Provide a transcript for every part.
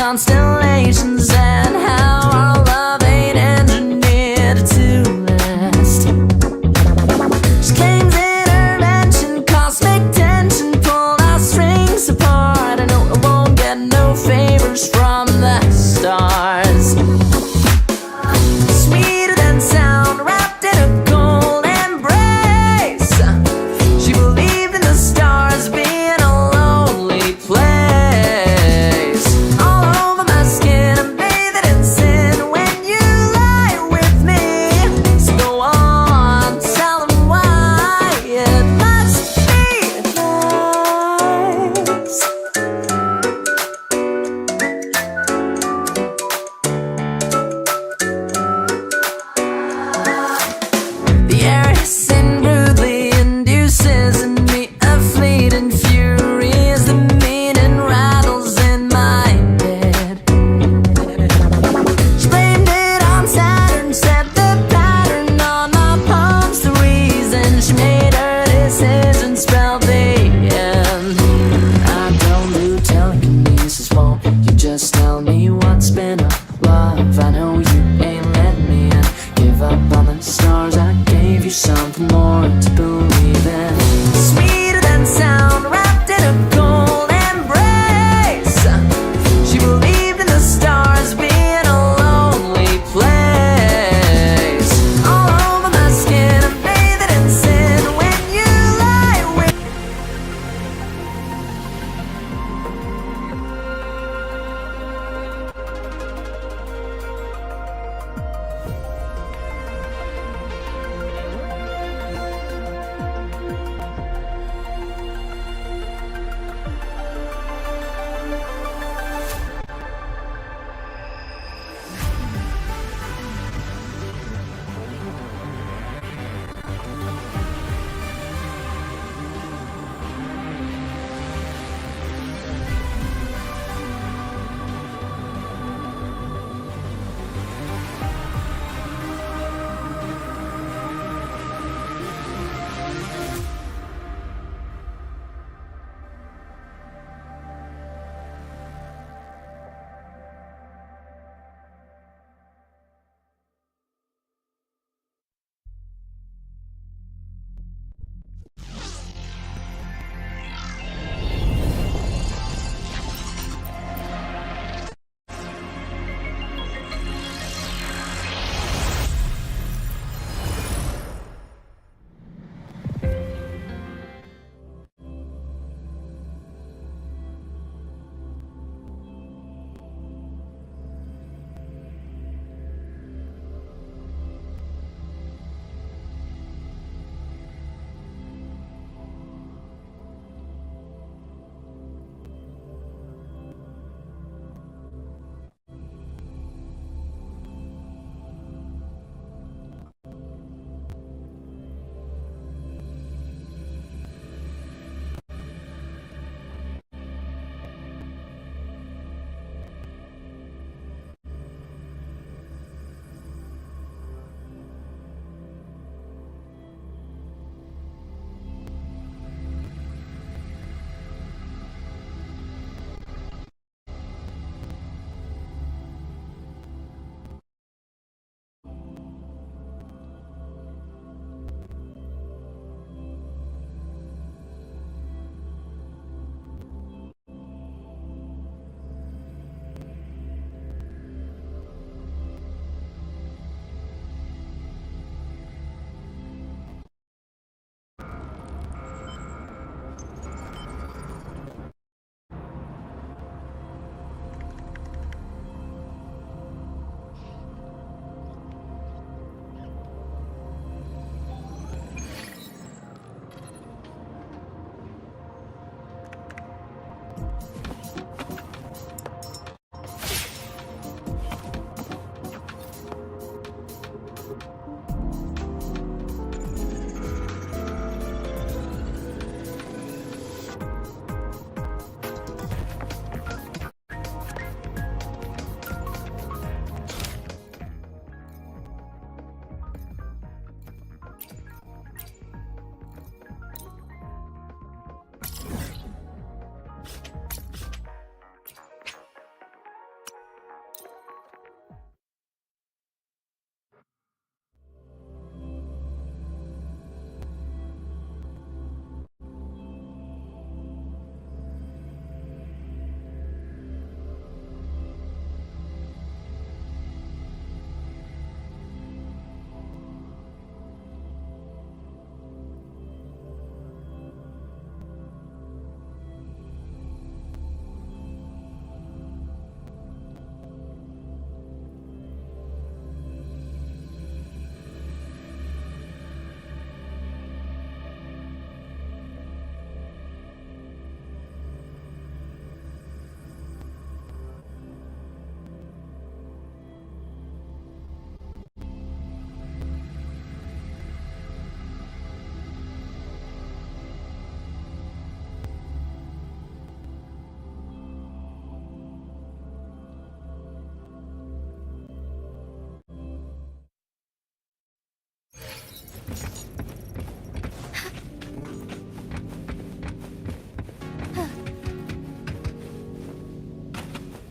constellations and how our love ain't engineered to last. She claims intervention, cosmic tension pulled our strings apart. I know I won't get no favors from the stars. Sweeter than sound, wrapped in a cold embrace. She believed in the stars being a lonely place. All over my skin, I'm bathing in sin when you lie with me. So go on, tell them why it must be nice.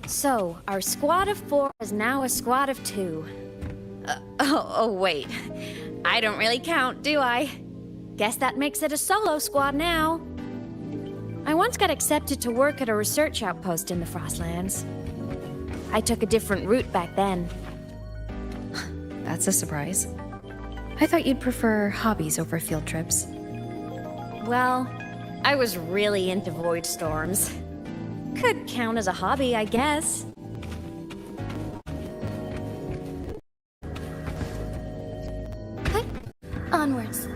So, our squad of 4 is now a squad of 2. Oh, wait. I don't really count, do I? Guess that makes it a solo squad now. I once got accepted to work at a research outpost in the Frostlands. I took a different route back then. That's a surprise. I thought you'd prefer hobbies over field trips. Well, I was really into void storms. Could count as a hobby, I guess. Okay, onwards.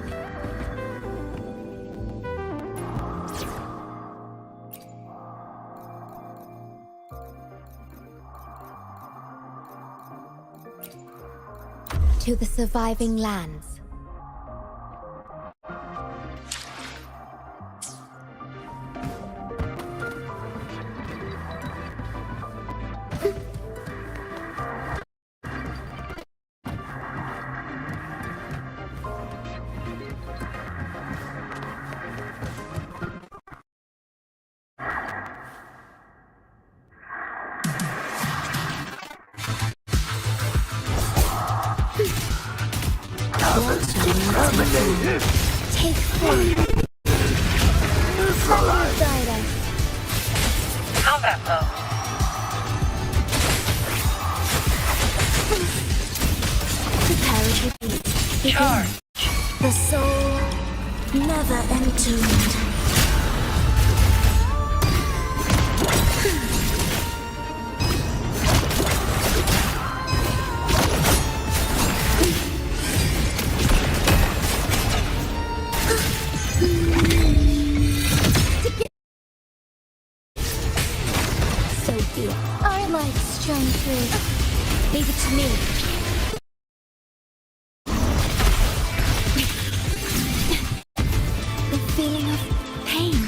To the surviving lands. Take form. Guide us. Combat mode. Prepare to beat. Charge. The soul never entombed. So be it. Our lights shine through. Leave it to me. The feeling of pain.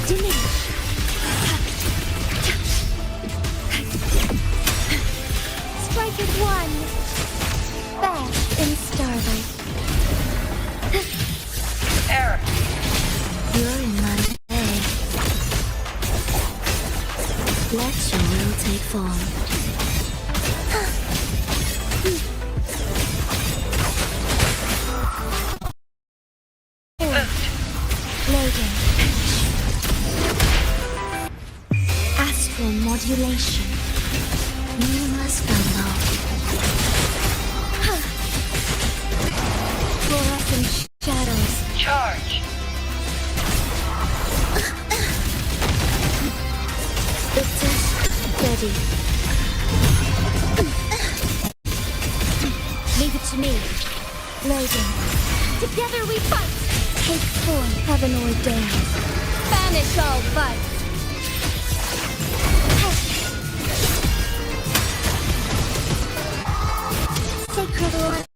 Diminish. Strike at one. Bash in starlight. Error. You're in my way. Let your will take form. Loading. Astral modulation. You must go low. Fluorescent shadows. Charge. Victor, ready. Leave it to me. Loading. Together we fight. Take form, heaven ordained. Banish all but. Sacred light.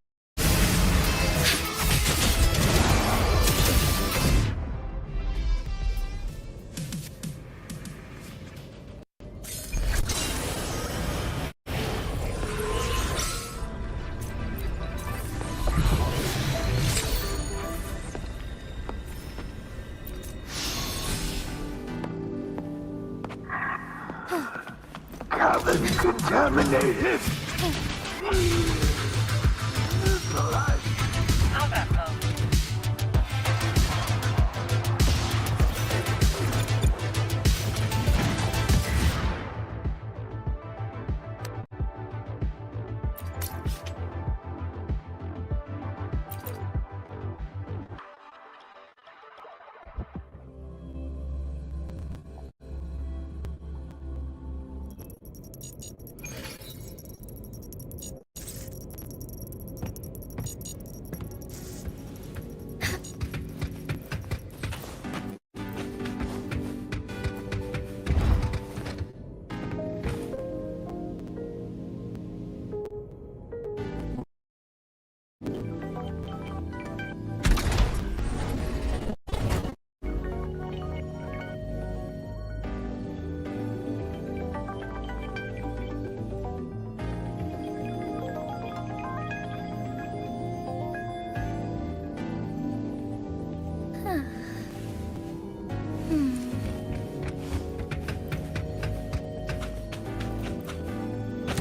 Cabin contaminated. Combat mode.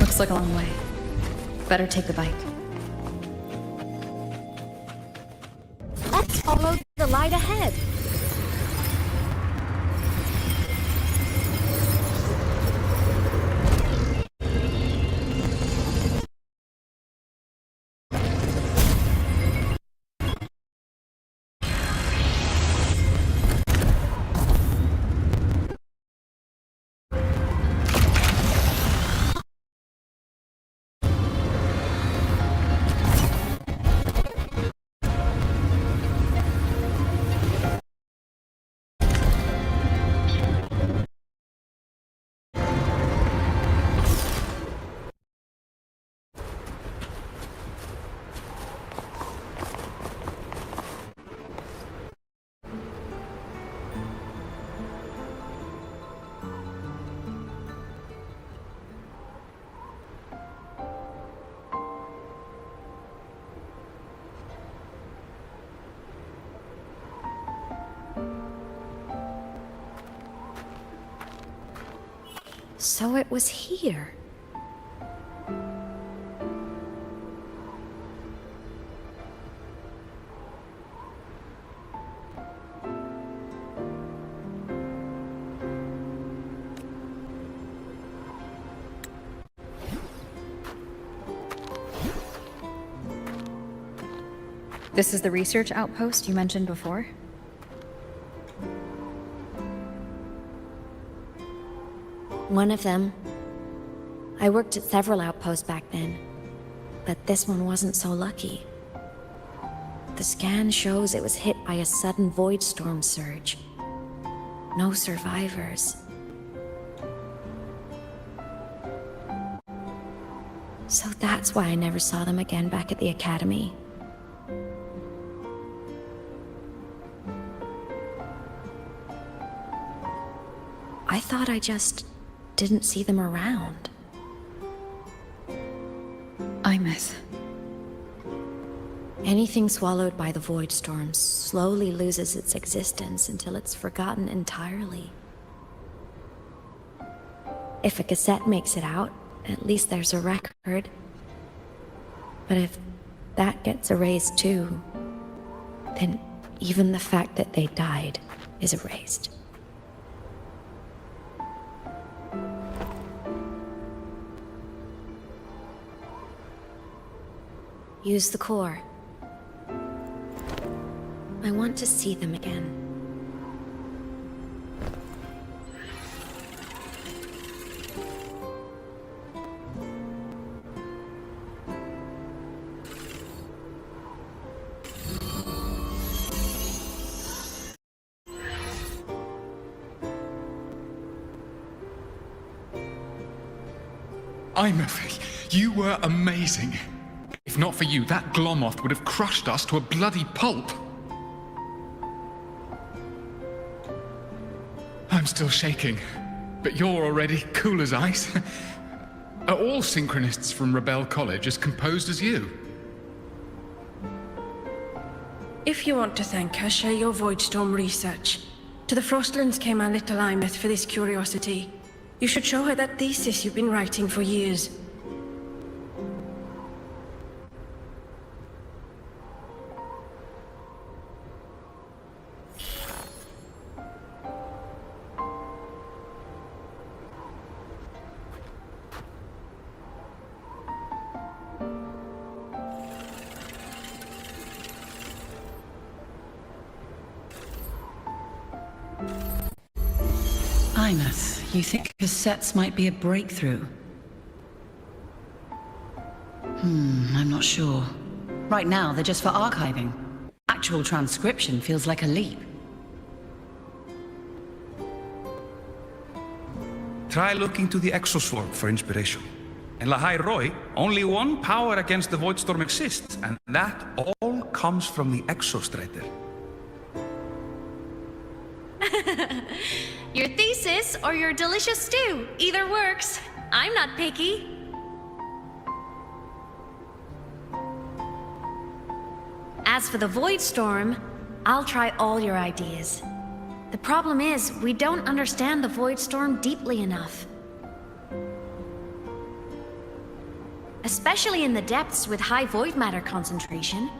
Looks like a long way. Better take the bike. Let's follow the light ahead. So it was here. This is the research outpost you mentioned before? One of them. I worked at several outposts back then, but this one wasn't so lucky. The scan shows it was hit by a sudden void storm surge. No survivors. So that's why I never saw them again back at the academy. I thought I just didn't see them around. Imeth. Anything swallowed by the void storm slowly loses its existence until it's forgotten entirely. If a cassette makes it out, at least there's a record. But if that gets erased too, then even the fact that they died is erased. Use the core. I want to see them again. Imeth, you were amazing. If not for you, that Glomoth would have crushed us to a bloody pulp. I'm still shaking, but you're already cool as ice. Are all synchronists from Rebel College as composed as you? If you want to thank her, share your Voidstorm research. To the Frostlands came our little Imeth for this curiosity. You should show her that thesis you've been writing for years. Imeth, you think cassettes might be a breakthrough? I'm not sure. Right now, they're just for archiving. Actual transcription feels like a leap. Try looking to the exoswarm for inspiration. In Lahai Roy, only one power against the Voidstorm exists, and that all comes from the exostrator. Your thesis or your delicious stew, either works. I'm not picky. As for the void storm, I'll try all your ideas. The problem is, we don't understand the void storm deeply enough. especially in the depths with high void matter concentration.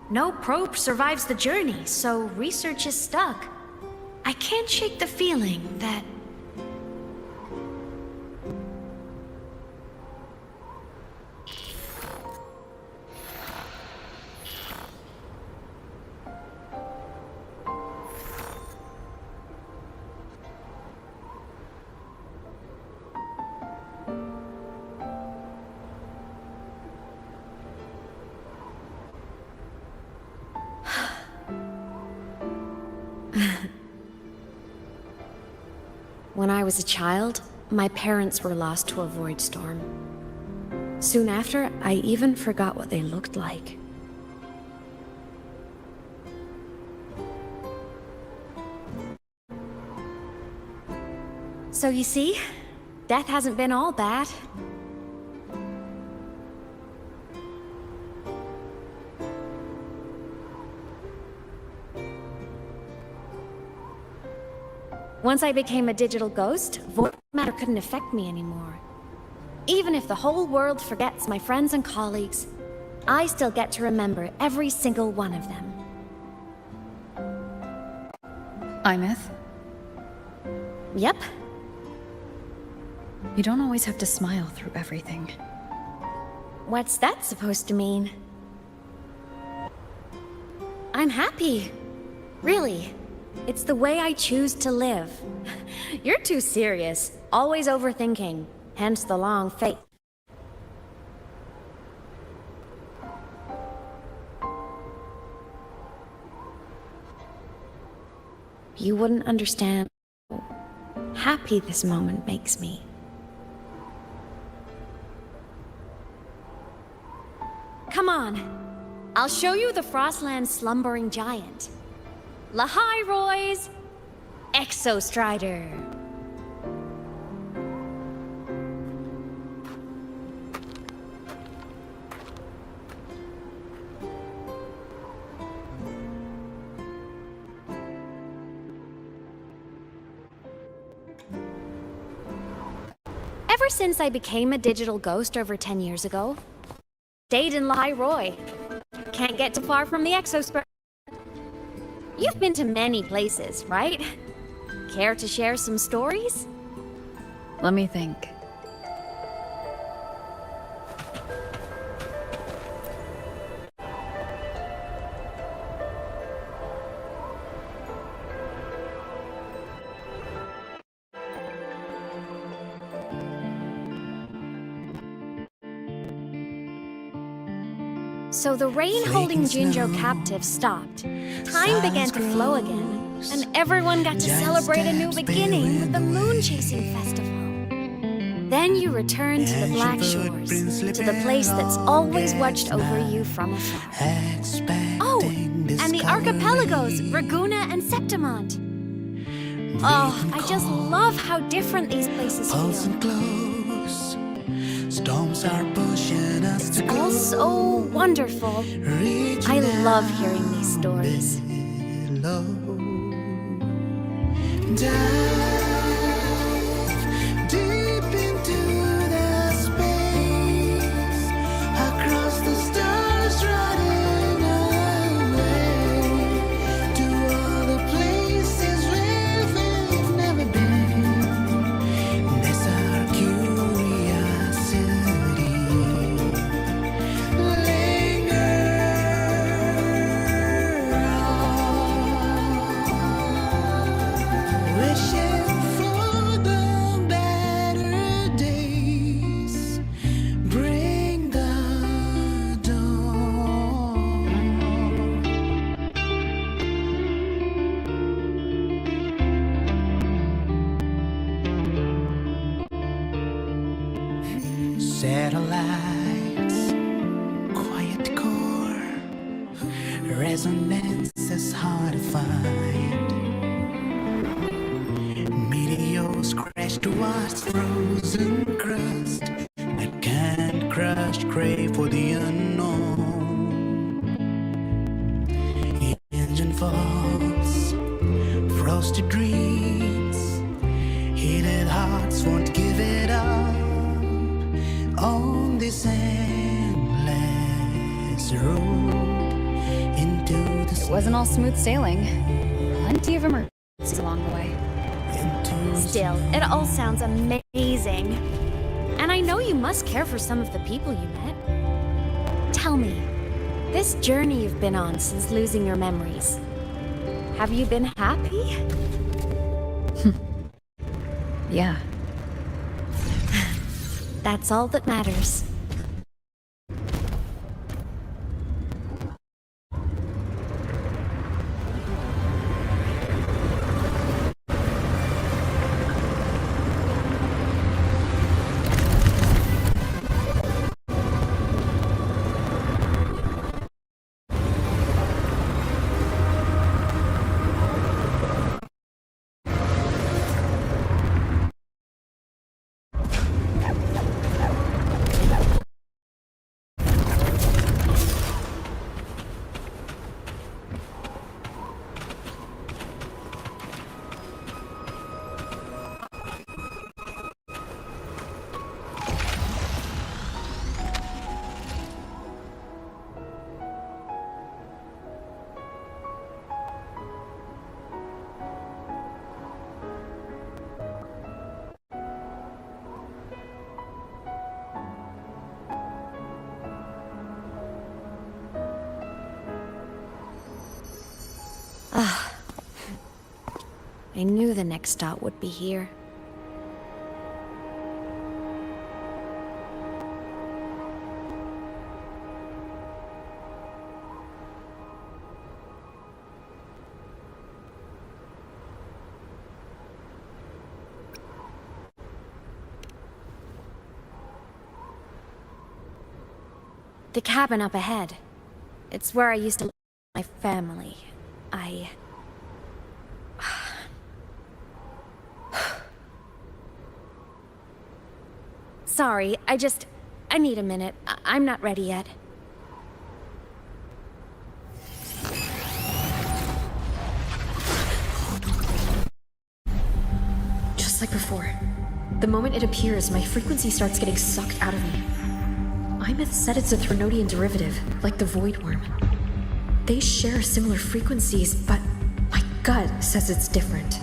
No probe survives the journey, so research is stuck. I can't shake the feeling that... When I was a child, my parents were lost to a void storm. Soon after, I even forgot what they looked like. So you see, death hasn't been all bad. Once I became a digital ghost, void matter couldn't affect me anymore. Even if the whole world forgets my friends and colleagues, I still get to remember every single one of them. Imeth, Yep. you don't always have to smile through everything. What's that supposed to mean? I'm happy. Really. It's the way I choose to live. You're too serious, always overthinking, hence the long face. You wouldn't understand how happy this moment makes me. Come on, I'll show you the Frostland's slumbering giant. Lahai Roy's Exostrider. Ever since I became a digital ghost over 10 years ago, stayed in Lahai Roy. Can't get too far from the Exostrider. You've been to many places, right? Care to share some stories? Let me think. So the rain holding Jinjo captive stopped. Time began to flow again, and everyone got to celebrate a new beginning with the Moon Chasing Festival. Then you returned to the Black Shores, to the place that's always watched over you from afar. Oh, and the archipelagos, Raguna and Septimont. Oh, I just love how different these places feel. Storms are pushing us to It's all so wonderful. I love hearing these stories. Dive deep into the space, across the stars running away, to all the places where we've never been. That's our curiosity. Wishing for the better days, bring the dawn. Satellites, quiet core, resonance is hard to find. Meteors crash towards frozen crust that can't crush, crave for the unknown. Engine falls, frosted dreams, heated hearts won't give it up on this end. was rode into the It wasn't all smooth sailing. Plenty of emergencies along the way. Still, it all sounds amazing. And I know you must care for some of the people you met. Tell me, this journey you've been on since losing your memories, have you been happy? Yeah. That's all that matters. I knew the next stop would be here. The cabin up ahead. It's where I used to live with my family. Sorry, I need a minute. I'm not ready yet. Just like before. The moment it appears, my frequency starts getting sucked out of me. Imeth said it's a Threnodian derivative, like the Void Worm. They share similar frequencies, but my gut says it's different.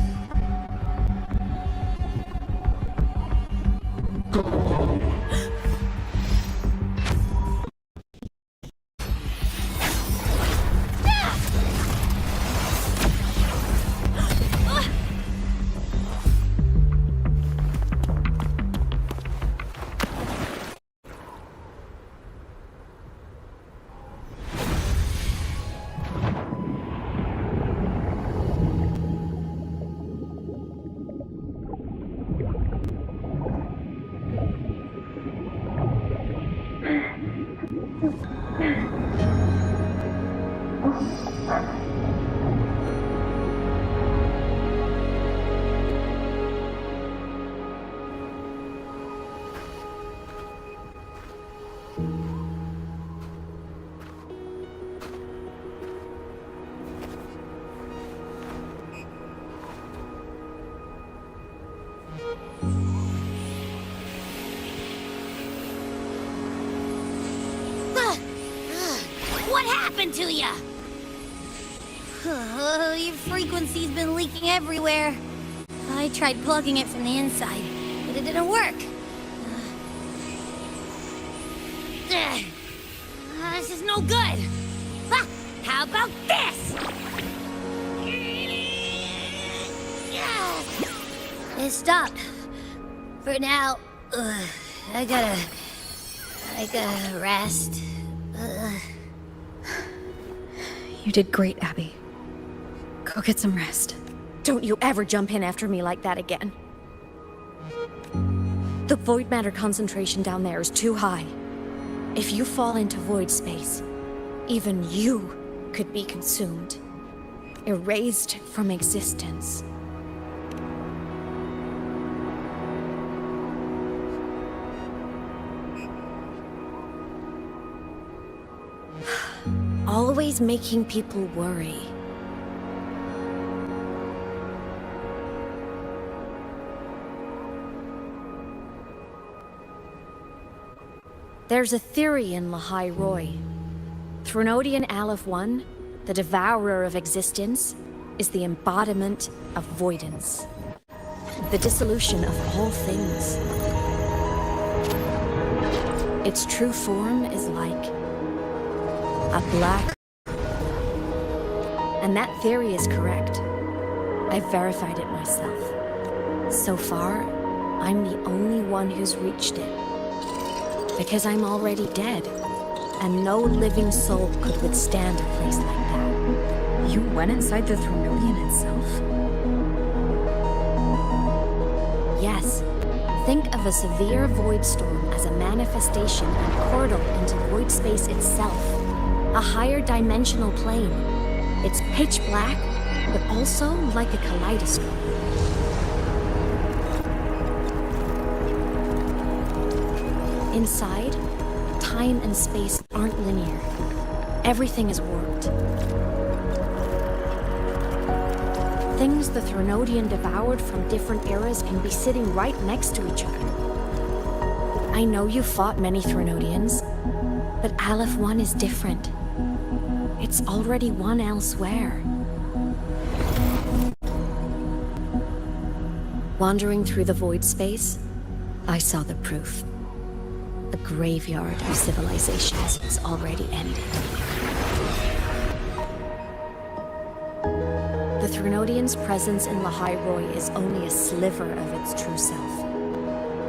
What happened to ya? Your frequency's been leaking everywhere. I tried plugging it from the inside, but it didn't work. This is no good. How about this? It stopped. For now, I gotta rest. You did great, Abby. Go get some rest. Don't you ever jump in after me like that again. The void matter concentration down there is too high. If you fall into void space, even you could be consumed, erased from existence. Always making people worry. There's a theory in Lahai Roy. Threnodian Aleph 1, the devourer of existence, is the embodiment of voidance. The dissolution of all things. Its true form is like a black. And that theory is correct. I've verified it myself. So far, I'm the only one who's reached it. Because I'm already dead, and no living soul could withstand a place like that. You went inside the Threnodian itself? Yes. Think of a severe void storm as a manifestation and portal into void space itself. A higher dimensional plane. It's pitch black, but also like a kaleidoscope. Inside, time and space aren't linear. Everything is warped. Things the Threnodian devoured from different eras can be sitting right next to each other. I know you fought many Threnodians, but Aleph 1 is different. It's already won elsewhere. Wandering through the void space, I saw the proof. A graveyard of civilizations is already ended. The Threnodian's presence in Lahai Roi is only a sliver of its true self.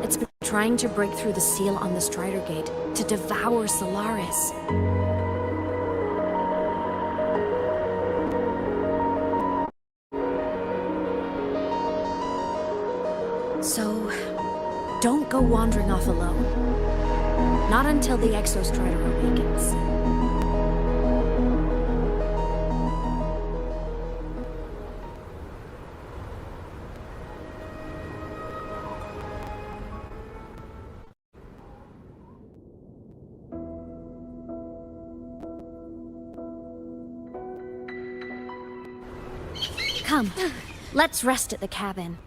It's been trying to break through the seal on the Strider Gate to devour Solaris. So, don't go wandering off alone. Not until the Exostrider awakens. Come, let's rest at the cabin.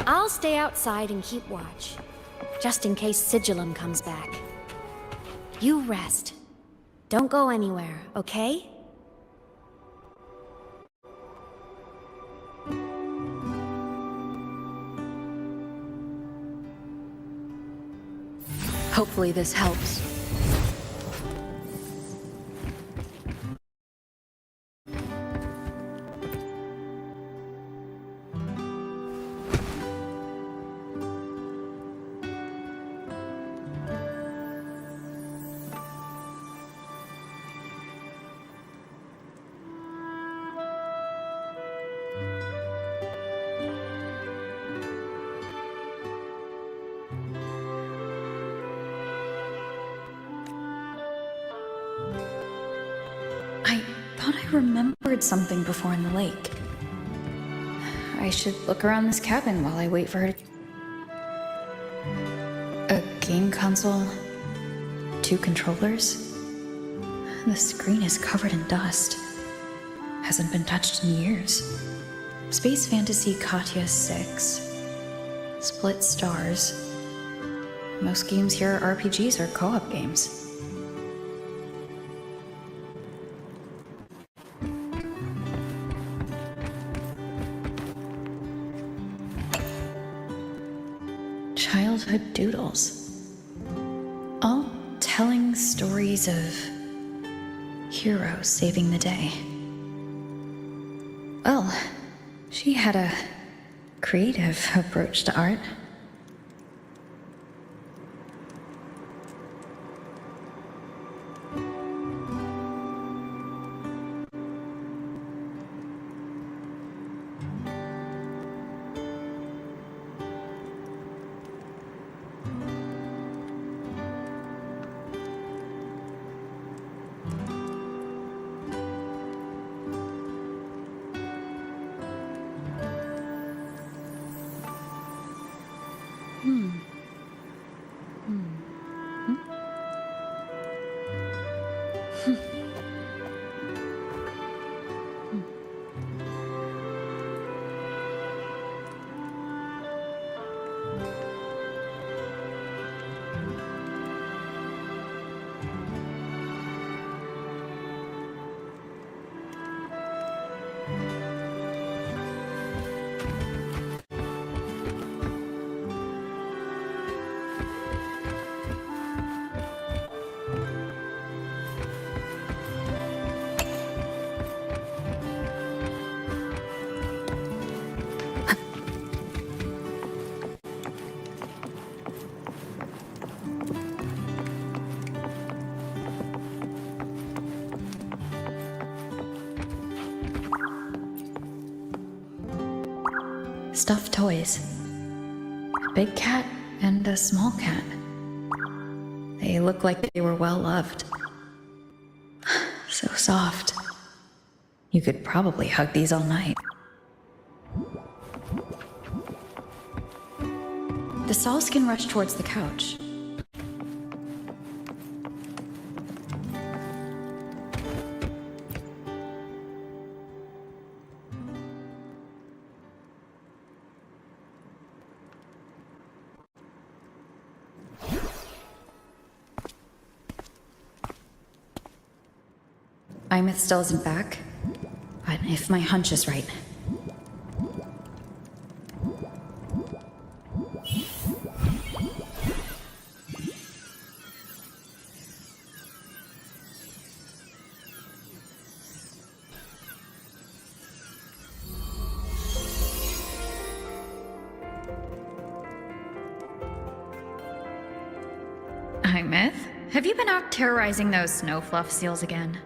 I'll stay outside and keep watch, just in case Sigillum comes back. You rest. Don't go anywhere, okay? Hopefully this helps. I thought I remembered something before in the lake. I should look around this cabin while I wait for her to... A game console? 2 controllers? The screen is covered in dust. Hasn't been touched in years. Space Fantasy Katya 6. Split stars. Most games here are RPGs or co-op games. Childhood doodles. All telling stories of heroes saving the day. Well, she had a creative approach to art. Stuffed toys. A big cat and a small cat. They look like they were well loved. So soft. You could probably hug these all night. The Sauls can rush towards the couch. Imeth still isn't back, but if my hunch is right. Imeth, have you been out terrorizing those snow fluff seals again?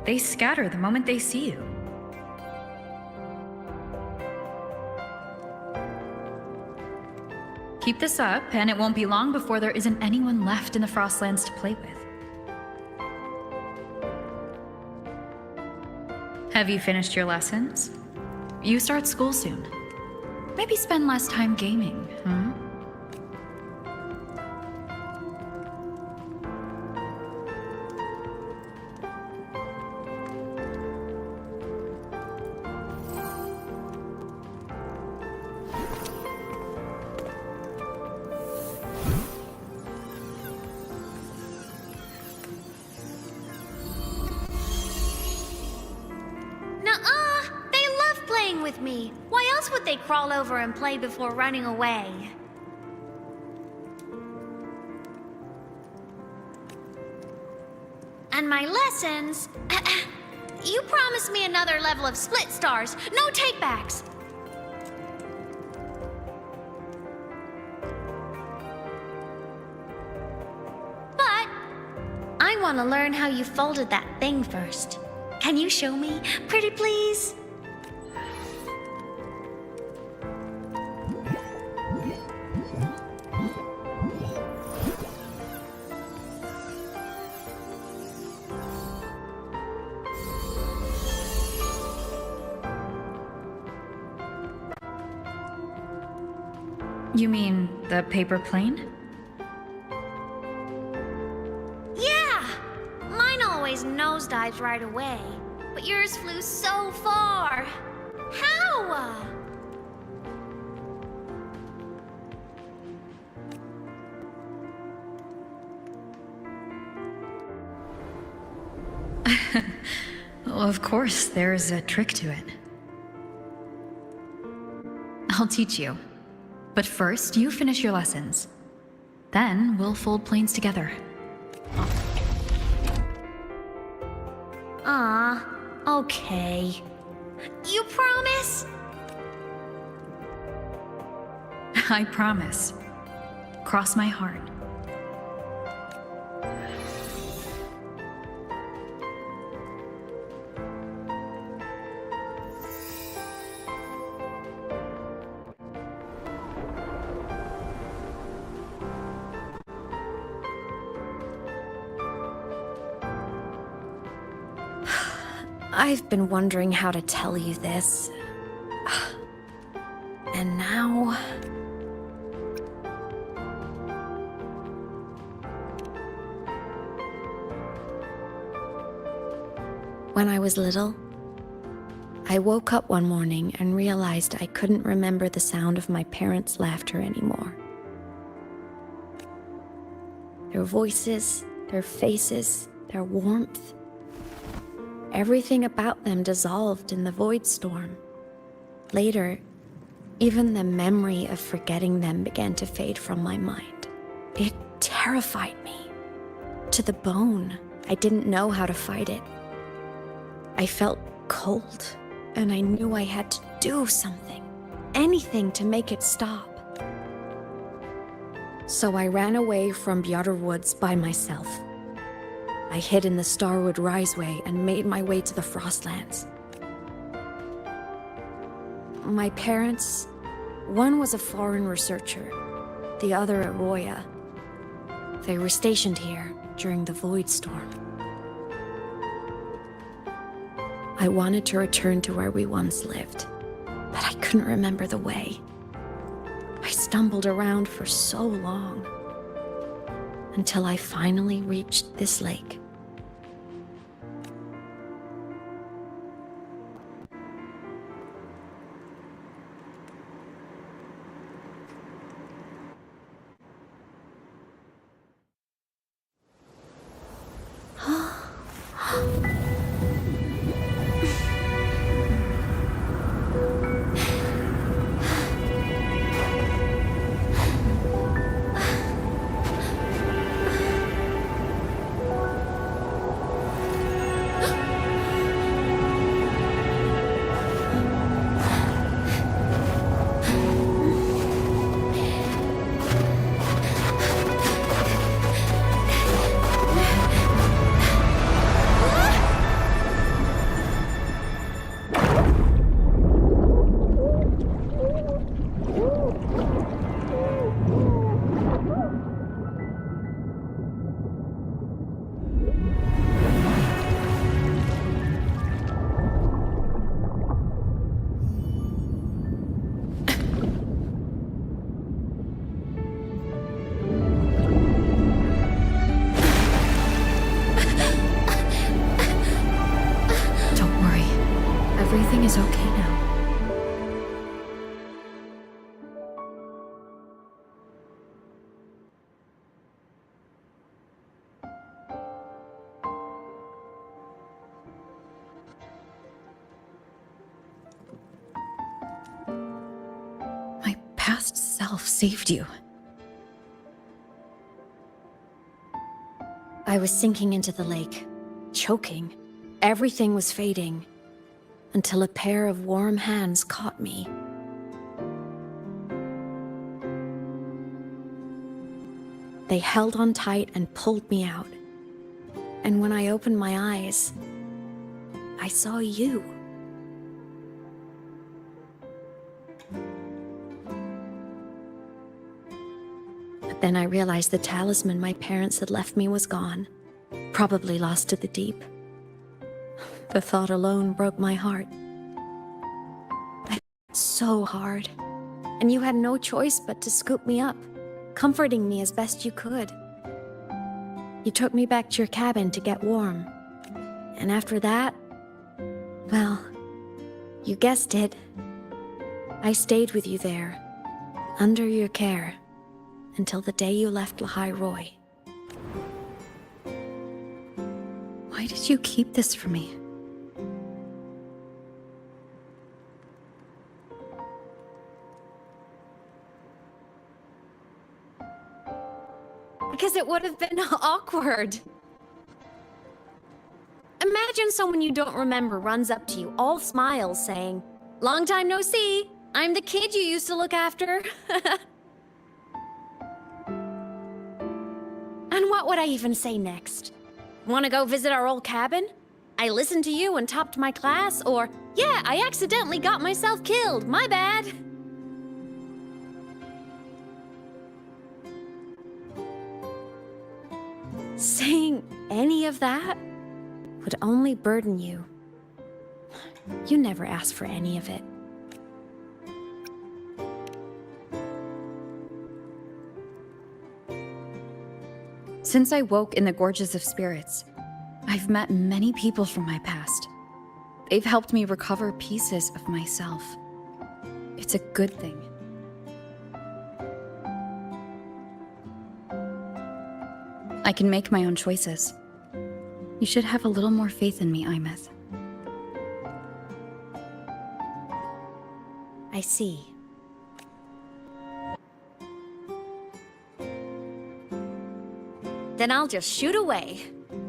They scatter the moment they see you. Keep this up, and it won't be long before there isn't anyone left in the Frostlands to play with. Have you finished your lessons? You start school soon. Maybe spend less time gaming, huh? With me. Why else would they crawl over and play before running away? And my lessons... You promised me another level of split stars. No takebacks. But I want to learn how you folded that thing first. Can you show me, pretty please? You mean the paper plane? Yeah! Mine always nosedives right away, but yours flew so far. How? Well, of course, there's a trick to it. I'll teach you. But first, you finish your lessons. Then, we'll fold planes together. Okay. You promise? I promise. Cross my heart. I've been wondering how to tell you this. And now... When I was little, I woke up one morning and realized I couldn't remember the sound of my parents' laughter anymore. Their voices, their faces, their warmth. Everything about them dissolved in the void storm. Later, even the memory of forgetting them began to fade from my mind. It terrified me. To the bone, I didn't know how to fight it. I felt cold, and I knew I had to do something. Anything to make it stop. So I ran away from Bjotr Woods by myself. I hid in the Starwood Riseway and made my way to the Frostlands. My parents, one was a foreign researcher, the other a Roya. They were stationed here during the Void Storm. I wanted to return to where we once lived, but I couldn't remember the way. I stumbled around for so long, until I finally reached this lake. Everything is okay now. My past self saved you. I was sinking into the lake, choking. Everything was fading. Until a pair of warm hands caught me. They held on tight and pulled me out. And when I opened my eyes, I saw you. But then I realized the talisman my parents had left me was gone, probably lost to the deep. The thought alone broke my heart. I fought so hard. and you had no choice but to scoop me up, comforting me as best you could. You took me back to your cabin to get warm. And after that, well, you guessed it. I stayed with you there, under your care, until the day you left Lahai Roy. Why did you keep this from me? Because it would have been awkward. Imagine someone you don't remember runs up to you, all smiles, saying, "Long time no see. I'm the kid you used to look after." And what would I even say next? Want to go visit our old cabin? I listened to you and topped my class, or, "Yeah, I accidentally got myself killed. My bad." Saying any of that would only burden you. You never asked for any of it. Since I woke in the Gorges of Spirits, I've met many people from my past. They've helped me recover pieces of myself. It's a good thing. I can make my own choices. You should have a little more faith in me, Imeth. I see. Then I'll just shoot away.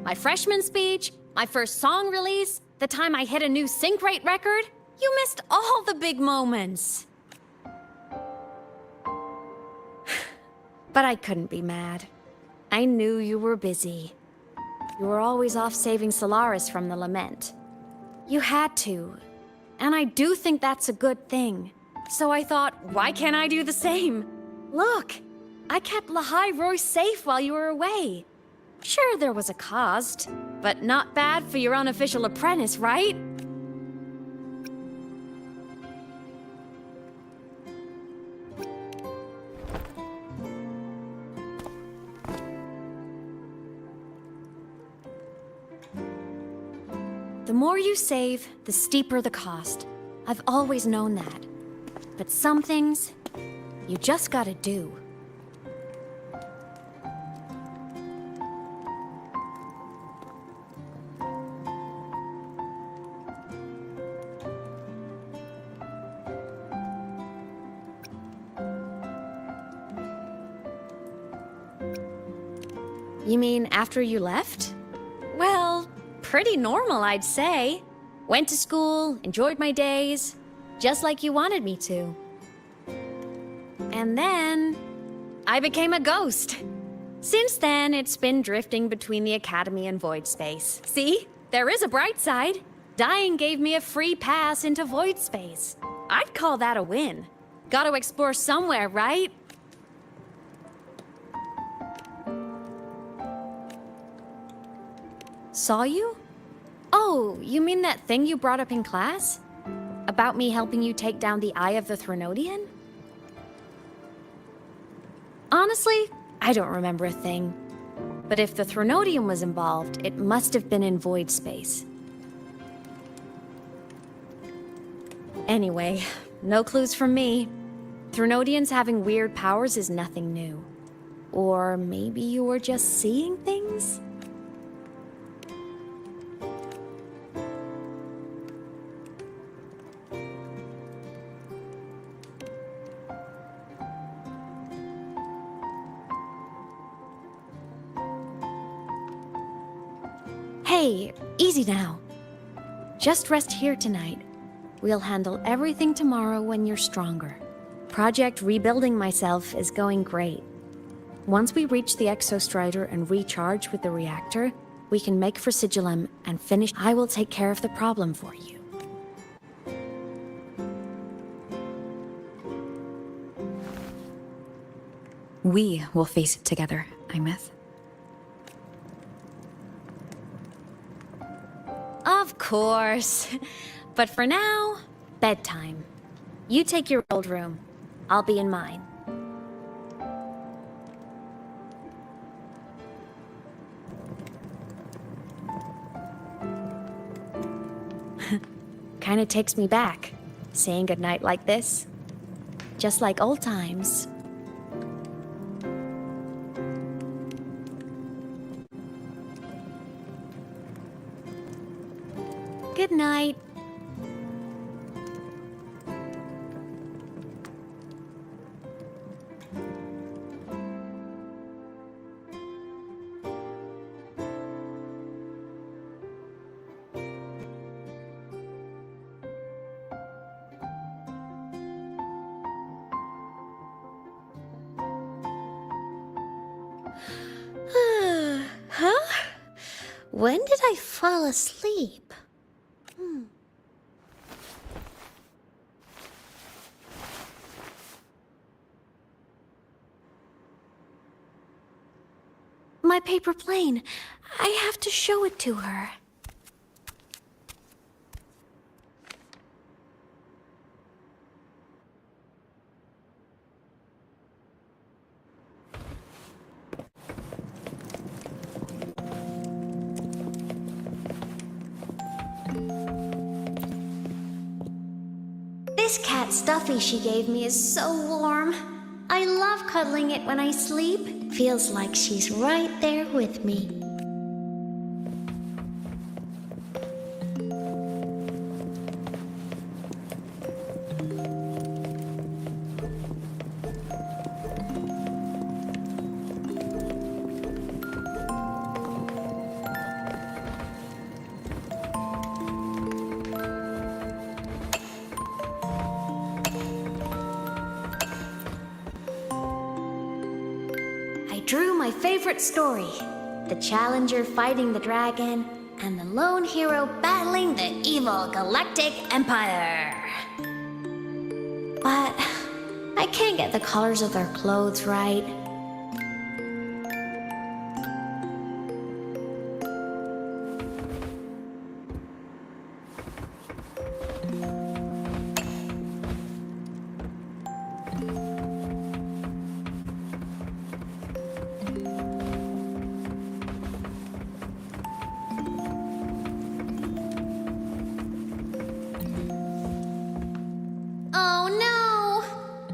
My freshman speech, my first song release, the time I hit a new sync rate record. You missed all the big moments. But I couldn't be mad. I knew you were busy. You were always off saving Solaris from the lament. You had to. And I do think that's a good thing. So I thought, why can't I do the same? Look, I kept Lahai Roy safe while you were away. Sure, there was a cost, but not bad for your unofficial apprentice, right? The more you save, the steeper the cost. I've always known that. But some things, you just gotta do. You mean after you left? Well, pretty normal, I'd say. Went to school, enjoyed my days, just like you wanted me to. And then, I became a ghost. Since then, it's been drifting between the Academy and Void Space. See? There is a bright side. Dying gave me a free pass into Void Space. I'd call that a win. Gotta explore somewhere, right? Saw you? Oh, you mean that thing you brought up in class? About me helping you take down the Eye of the Threnodian? Honestly, I don't remember a thing. But if the Threnodian was involved, it must have been in Void Space. Anyway, no clues from me. Threnodians having weird powers is nothing new. Or maybe you were just seeing things? Hey, easy now. Just rest here tonight. We'll handle everything tomorrow when you're stronger. Project Rebuilding Myself is going great. Once we reach the Exostrider and recharge with the reactor, we can make for Sigillum and finish. I will take care of the problem for you. We will face it together, Imeth. Of course. But for now, bedtime. You take your old room. I'll be in mine. Kinda takes me back, saying goodnight like this. Just like old times. Good night. Huh? When did I fall asleep? My paper plane. I have to show it to her. This cat stuffy she gave me is so warm. I love cuddling it when I sleep. Feels like she's right there with me. Drew my favorite story. The challenger fighting the dragon, and the lone hero battling the evil galactic empire. But I can't get the colors of their clothes right.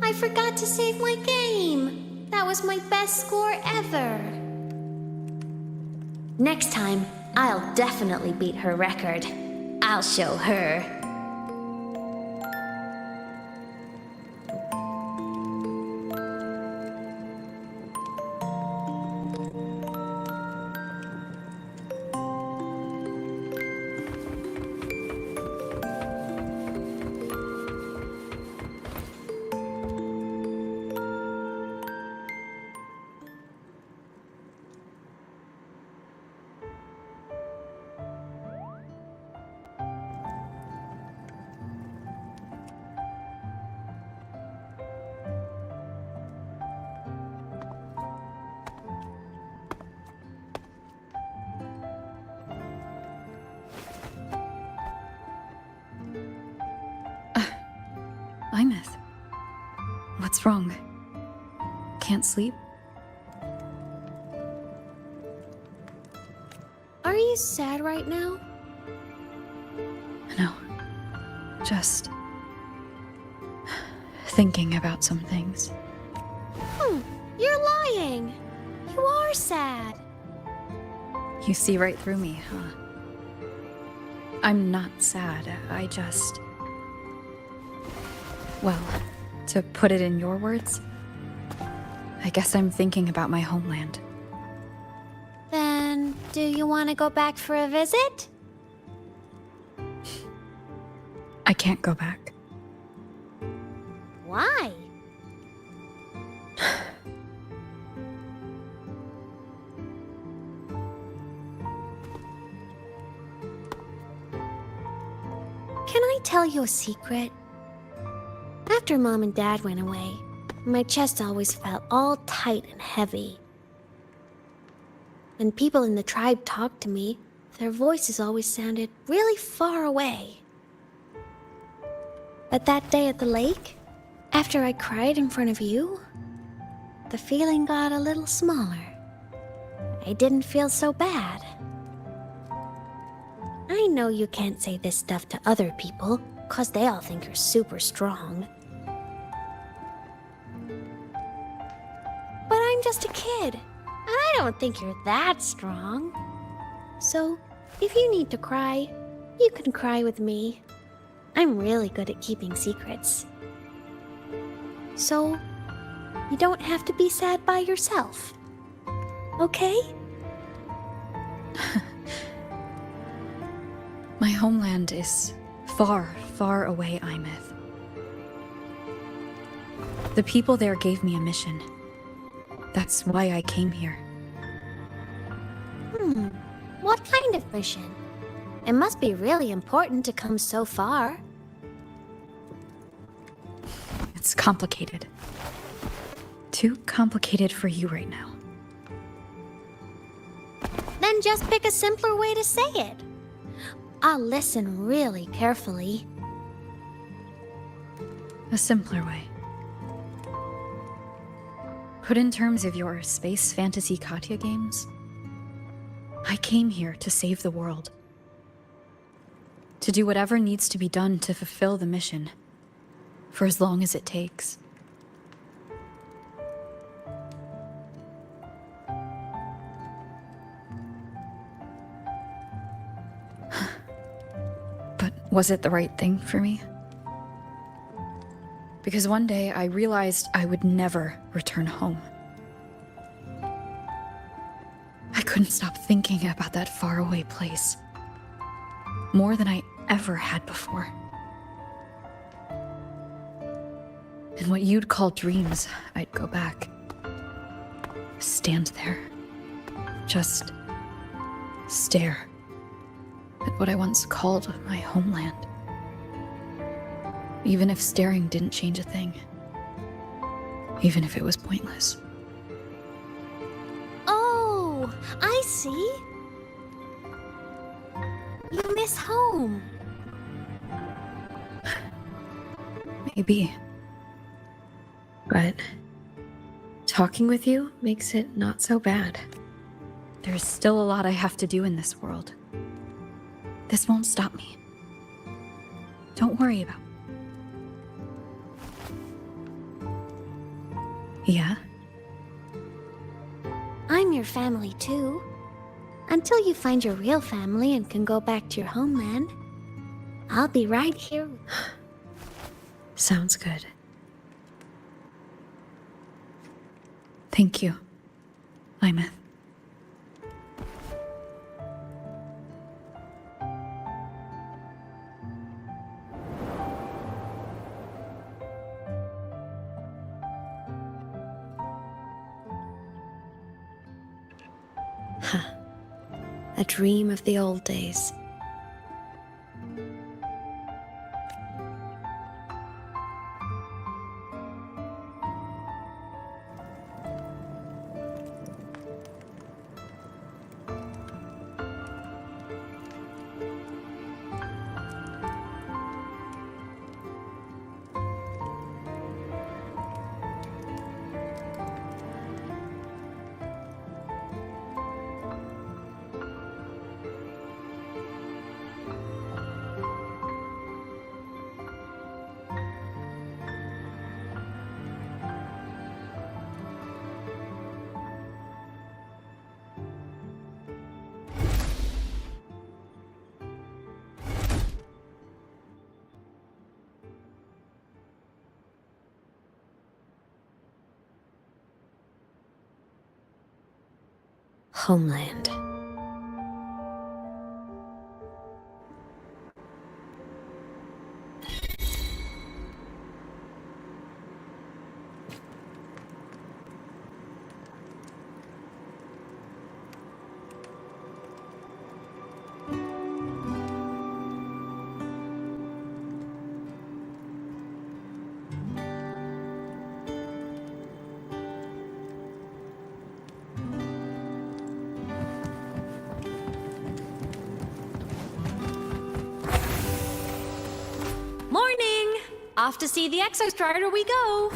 I forgot to save my game. That was my best score ever. Next time, I'll definitely beat her record. I'll show her. Imeth. What's wrong? Can't sleep? Are you sad right now? No. Just thinking about some things. You're lying. You are sad. You see right through me, huh? I'm not sad. I just... Well, to put it in your words, I guess I'm thinking about my homeland. Then, do you want to go back for a visit? I can't go back. Why? Can I tell you a secret? After Mom and Dad went away, my chest always felt all tight and heavy. When people in the tribe talked to me, their voices always sounded really far away. But that day at the lake, After I cried in front of you, the feeling got a little smaller. I didn't feel so bad. I know you can't say this stuff to other people, 'cause they all think you're super strong. But I'm just a kid, and I don't think you're that strong. So, if you need to cry, you can cry with me. I'm really good at keeping secrets. So, you don't have to be sad by yourself. Okay? My homeland is far, far away, Imeth. The people there gave me a mission. That's why I came here. What kind of mission? It must be really important to come so far. It's complicated. Too complicated for you right now. Then just pick a simpler way to say it. I'll listen really carefully. A simpler way. Put in terms of your space fantasy Katya games, I came here to save the world. To do whatever needs to be done to fulfill the mission, for as long as it takes. But was it the right thing for me? Because one day I realized I would never return home. I couldn't stop thinking about that faraway place. More than I ever had before. In what you'd call dreams, I'd go back. Stand there. Just stare at what I once called my homeland. Even if staring didn't change a thing. Even if it was pointless. Oh, I see. You miss home. Maybe. But talking with you makes it not so bad. There's still a lot I have to do in this world. This won't stop me. Don't worry about it. Yeah? I'm your family too. Until you find your real family and can go back to your homeland, I'll be right here. Sounds good. Thank you, Imeth. A dream of the old days. Homeland. Off to see the Exostrider we go!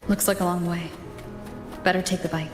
Looks like a long way. Better take the bike.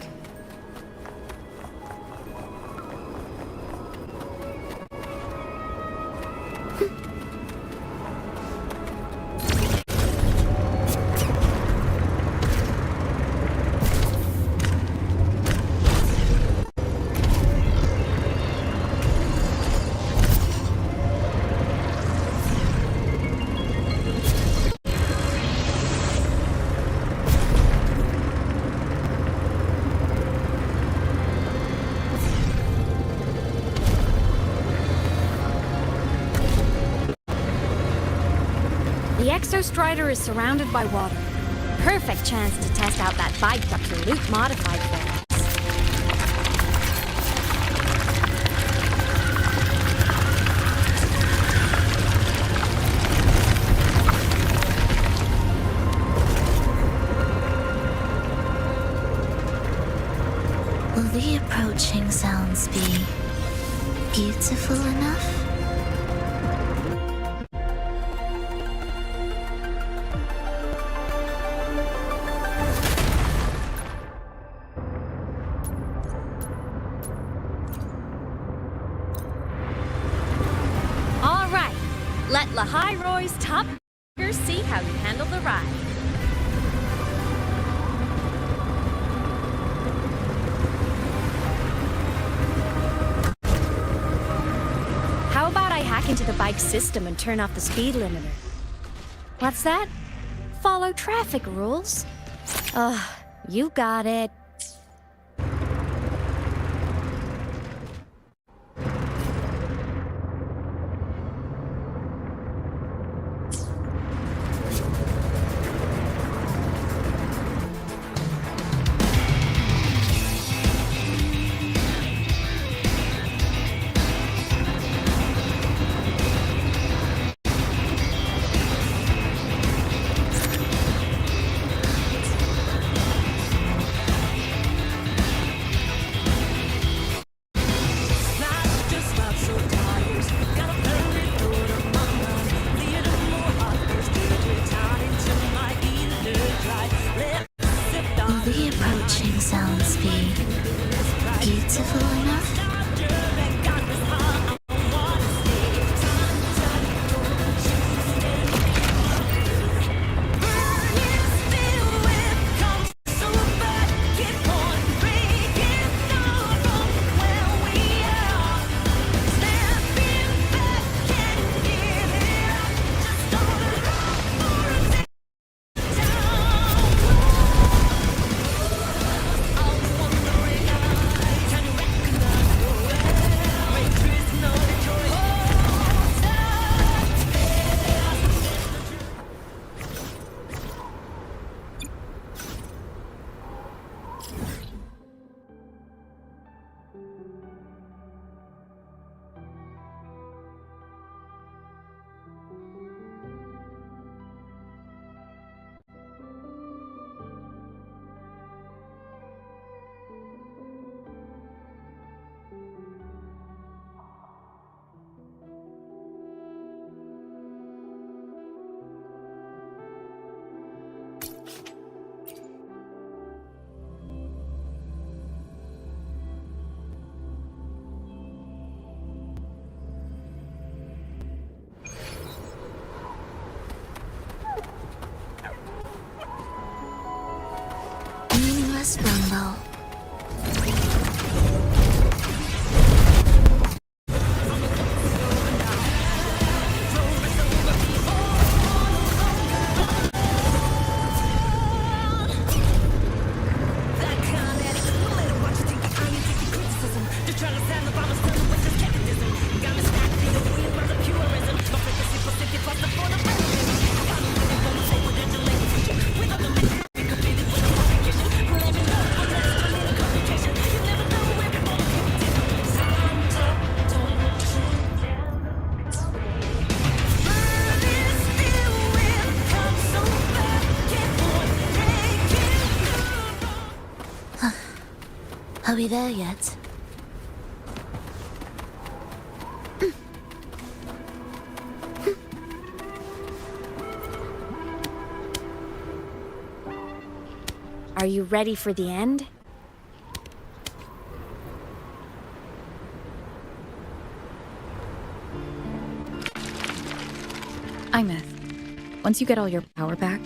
The Exostrider is surrounded by water. Perfect chance to test out that bike Dr. Luke modified for us. Will the approaching sounds be beautiful enough? All right, let Lahai Roy's top see how you handle the ride. How about I hack into the bike's system and turn off the speed limiter? What's that? Follow traffic rules? Ugh, you got it. Will the approaching sounds be beautiful enough? Meaningless rumble. Are we there yet? Are you ready for the end? Imeth, once you get all your power back,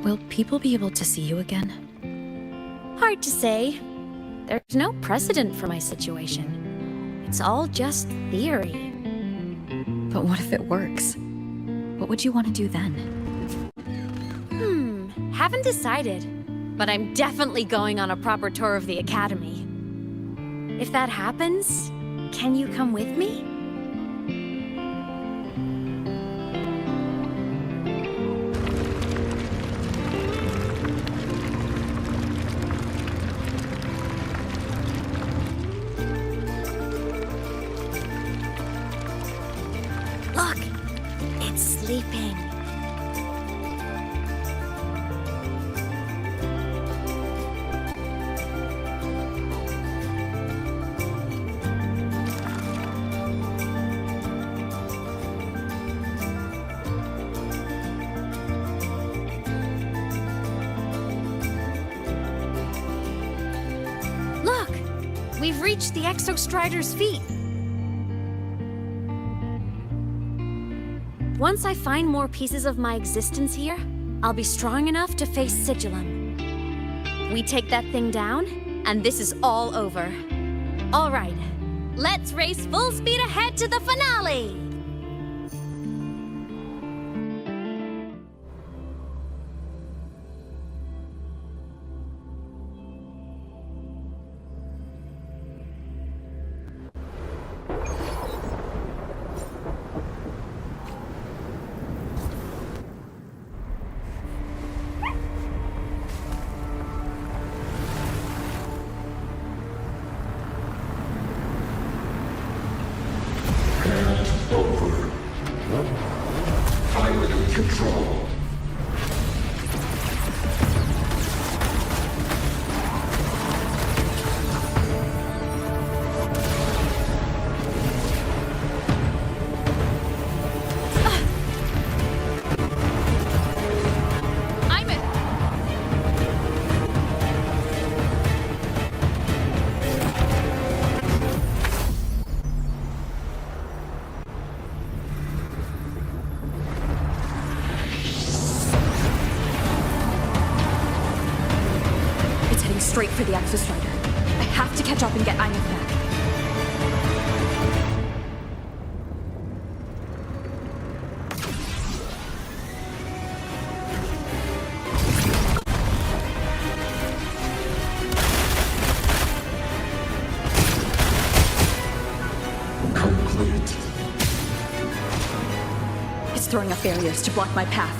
will people be able to see you again? Hard to say. There's no precedent for my situation. It's all just theory. But what if it works? What would you want to do then? Haven't decided. But I'm definitely going on a proper tour of the academy. If that happens, can you come with me? Look, it's sleeping. Look, we've reached the Exostrider's feet. Once I find more pieces of my existence here, I'll be strong enough to face Sigillum. We take that thing down, and this is all over. All right, let's race full speed ahead to the finale! Pilot control. It's heading straight for the Exostrider. I have to catch up and get Imeth back. Complete. It's throwing up barriers to block my path.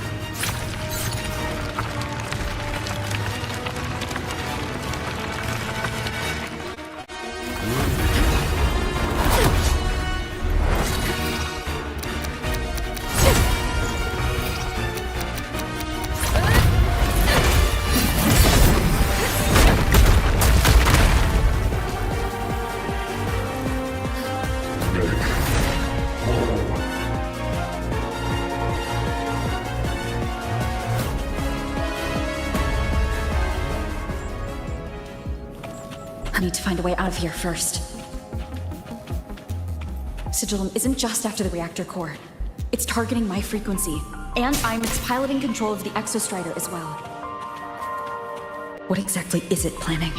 I need to find a way out of here first. Sigillum isn't just after the reactor core. It's targeting my frequency, and it's piloting control of the Exostrider as well. What exactly is it planning?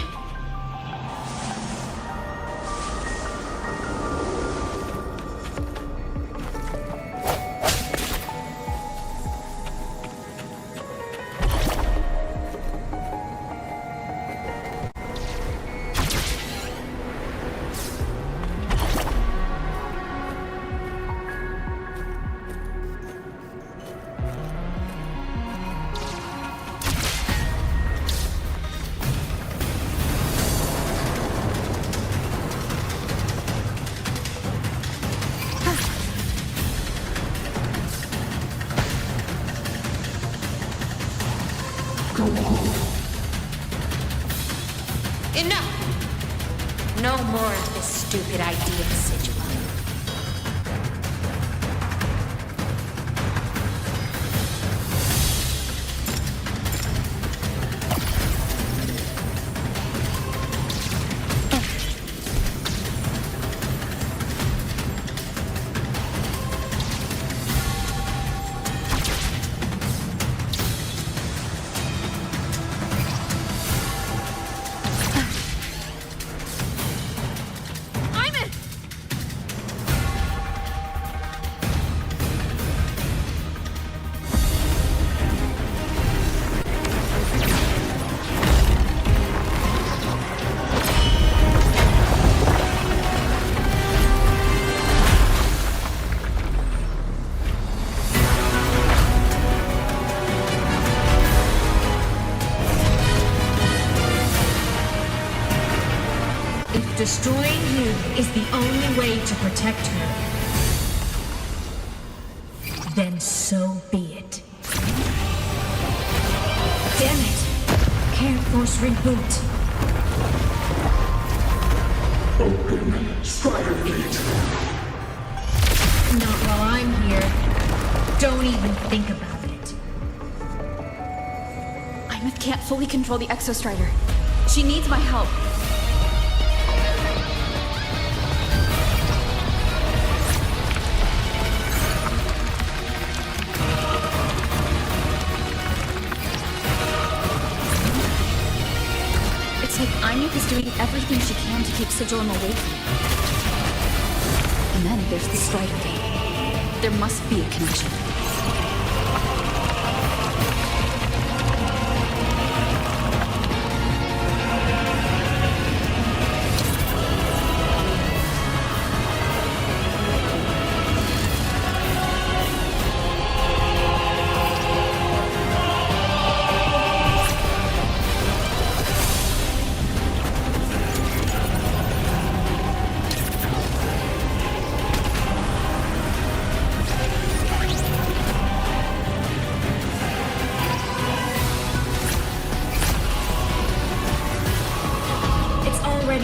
Enough! No more of this stupid idea, Sigil. Destroying you is the only way to protect her. Then so be it. Damn it! Can't force reboot. Open Strider Gate. Not while I'm here. Don't even think about it. Imeth can't fully control the Exostrider. She needs my help. Imeth is doing everything she can to keep Sigilum away from me. And then there's the Strider Gate. There must be a connection.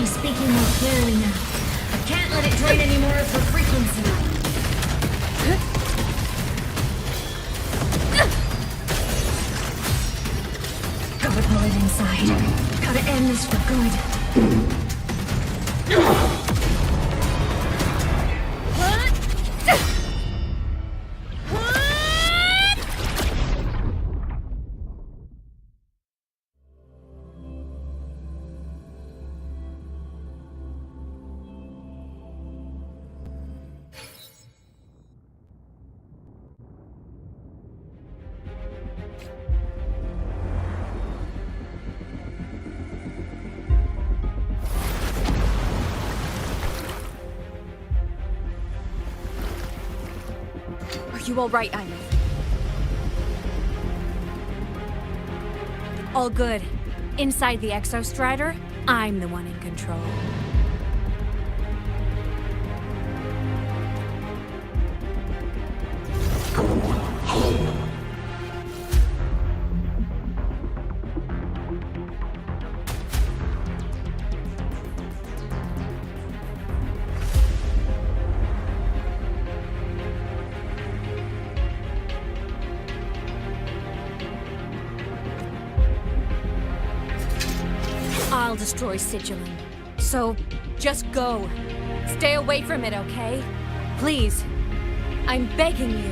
Speaking more clearly now. I can't let it drain any more of her frequency. Gotta pull it inside. Gotta end this for good. Are you all right, Imeth? All good. Inside the Exostrider, I'm the one in control. Go home. I'll destroy Sigilum. So, just go. Stay away from it, okay? Please. I'm begging you.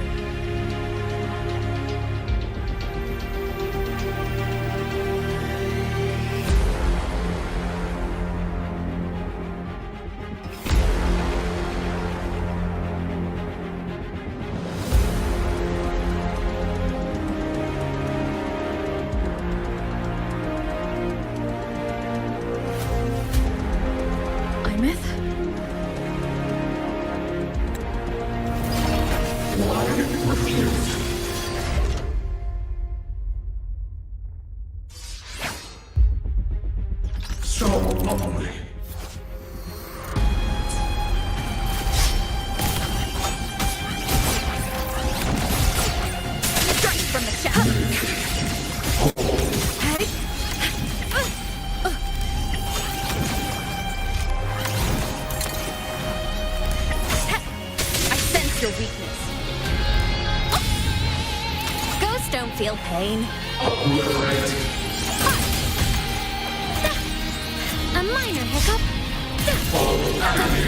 pain. Obliterate. A minor hiccup. All enemy.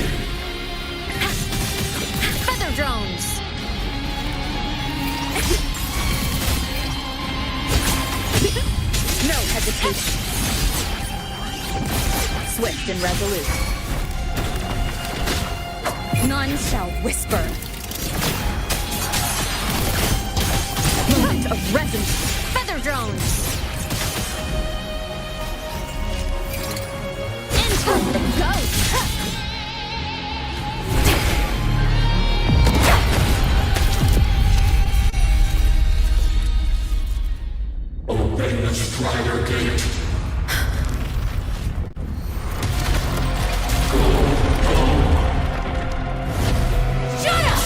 Feather drones. No hesitation. Swift and resolute. None shall whisper. Moment of resonance. Feather drones. Into the ghost. Obey the Strider Gate. Shut up!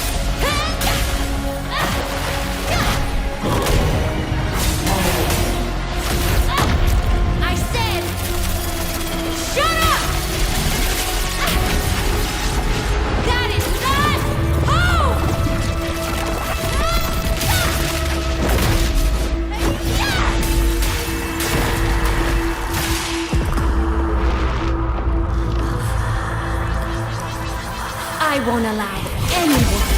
I said, shut up! That is not home! I won't allow anyone.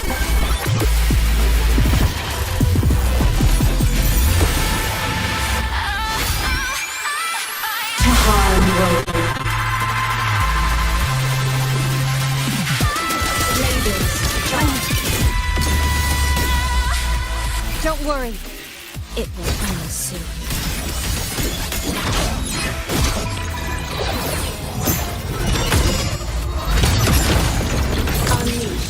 Don't worry. It will end soon. Unleash.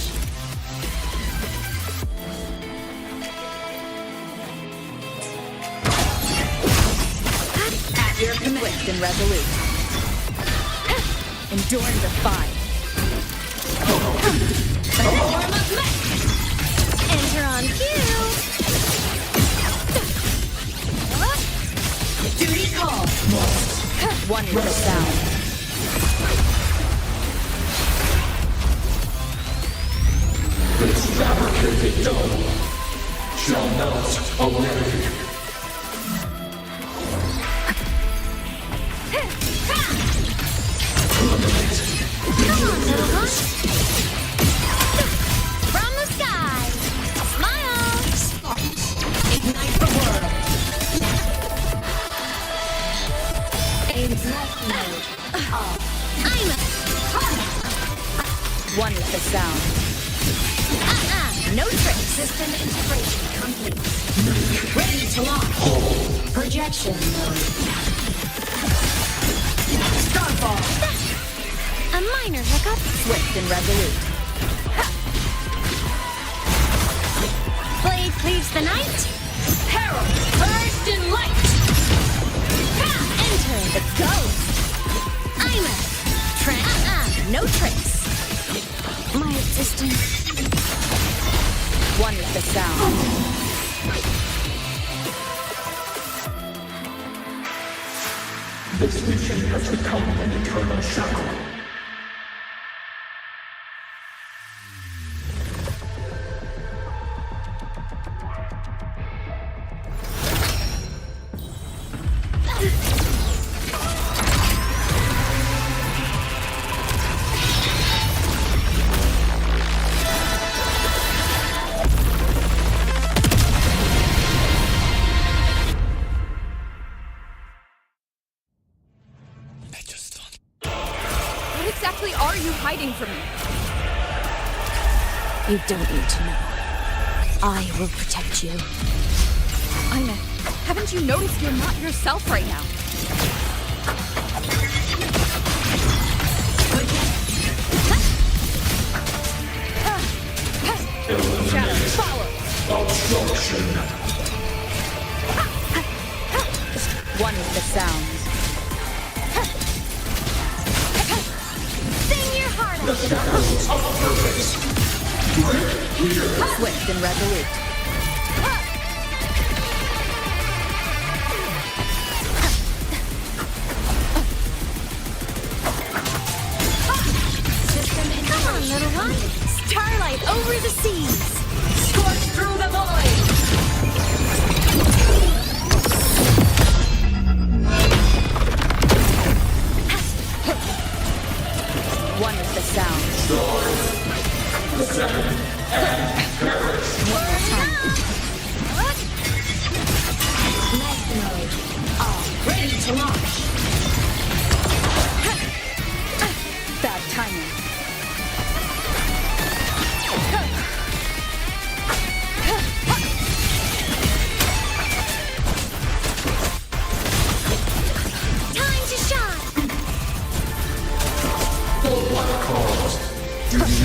At your command. Swift and resolute. Enduring the fire. Enter on cue. Duty call. One with a sound. This fabricated dome shall melt away. From the sky, smile. Ignite the world. I'm One with the sound. no trick. System integration complete. Ready to launch. Projection mode. Starfall. A minor hiccup. Swift and resolute. Blade cleaves the night. Herald burst in light. Enter the ghost. I'm no tricks. My existence. One with the sound. This mission has become an eternal shackle. What exactly are you hiding from me? You don't need to know. I will protect you. Aina, haven't you noticed you're not yourself right now? Shadow, follow! Obstruction. One with the sound. Sing your heart out. The shadows of purpose. Break here. Swift and resolute. Come on, little one. Starlight over the seas. Scorch through the void. One with the sound. One more time. Ready to launch. Bad timing. Time to shine!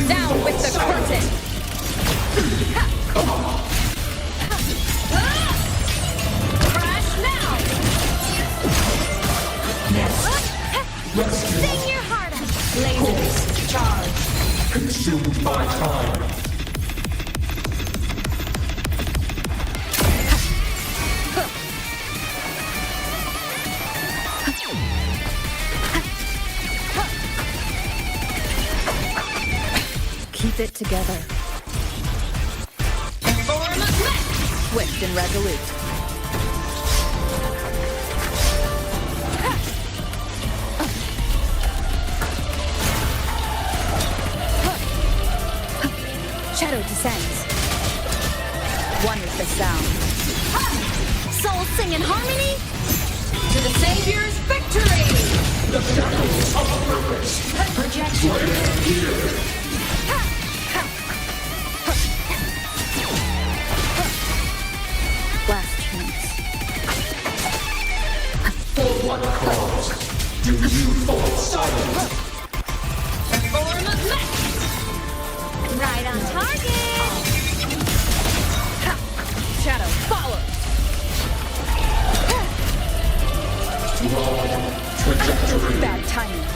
Down with the curtain. Crash now. Sing your heart out! Lasers charge. Consumed by time. Keep it together. Form of mech. Swift and resolute. Shadow descends. One with the sound. Soul sing in harmony. To the Savior's victory. The shadows of purpose. Projection. Last chance. For what cause do you fall silent? Form of mech. Right on target! Shadow follows. Wrong trajectory. Bad timing.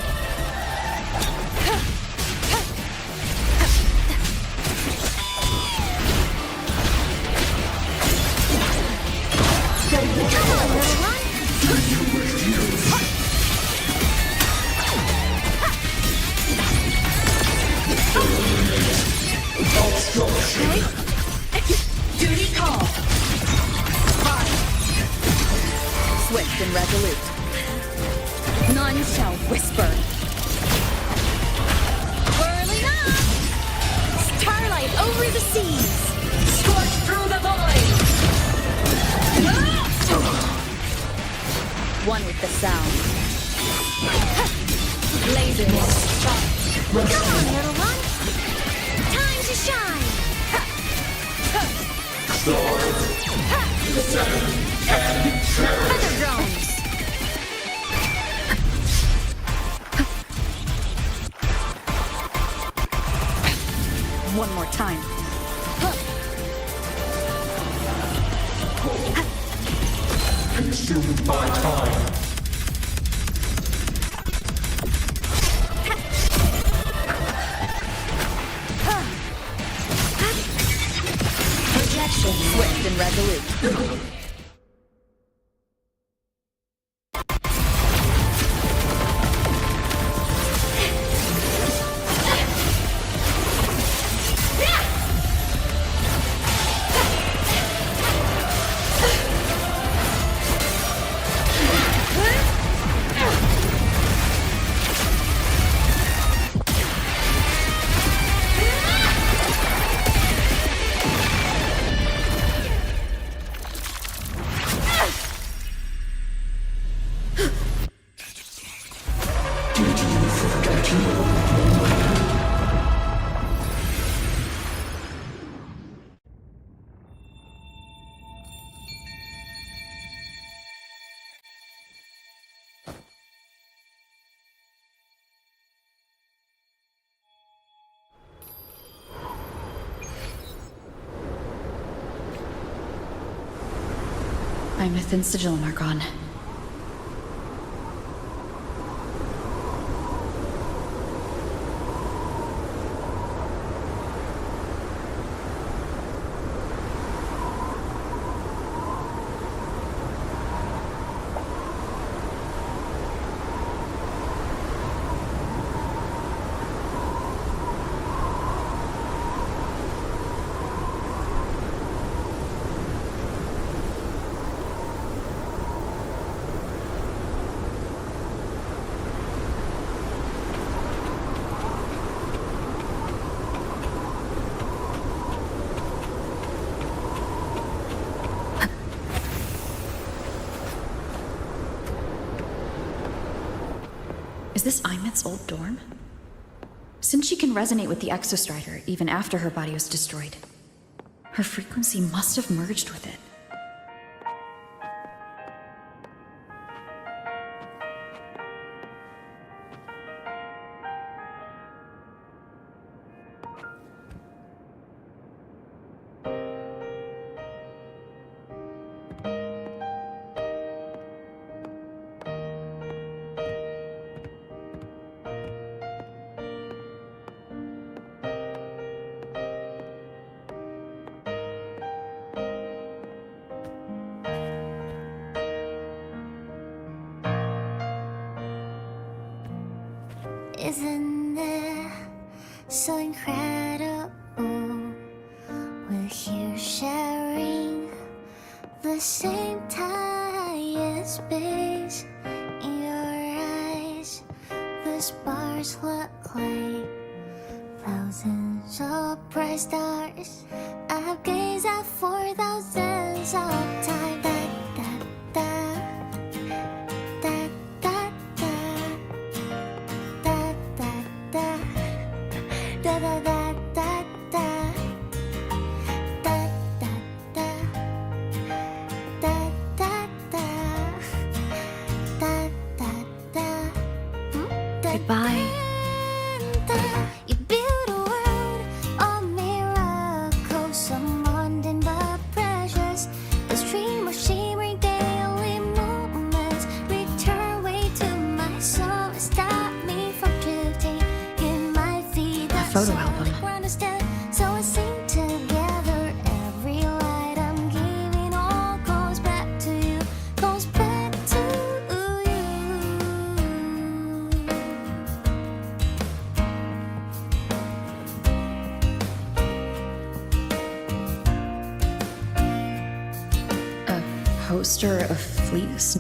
Duty call. Swift and resolute. None shall whisper. Whirling up. Starlight over the seas. Scorch through the void. One with the sound. Lasers charge. Come on, little one! Time to shine! Feather drones. One more time. Consumed by time. Projection. Swift and resolute. I'm a thin sigil, Margon. this Imeth's old dorm? Since she can resonate with the Exostrider even after her body was destroyed, her frequency must have merged with it. Isn't it so incredible? We're here sharing the same time and space. In your eyes, the sparks look like thousands of bright stars. I've gazed at for thousands of times. Goodbye. You build a world of miracles, some mundane but precious. The stream of shimmering daily moments return way to my soul. Stop me from drifting in my feet. A photo album. So I sing together. Every light I'm giving all goes back to you. Goes back to you. A poster of fleas.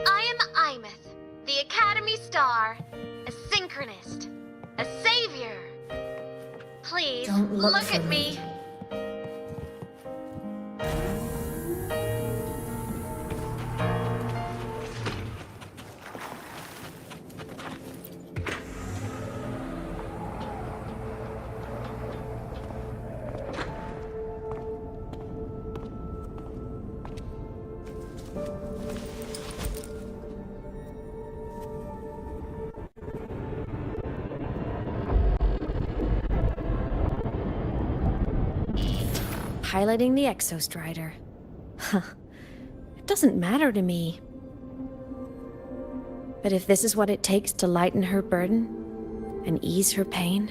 I am Imeth, the Academy Star, a synchronist, a savior. Please, Don't look at for me. Piloting the Exostrider. Huh. It doesn't matter to me. But if this is what it takes to lighten her burden and ease her pain...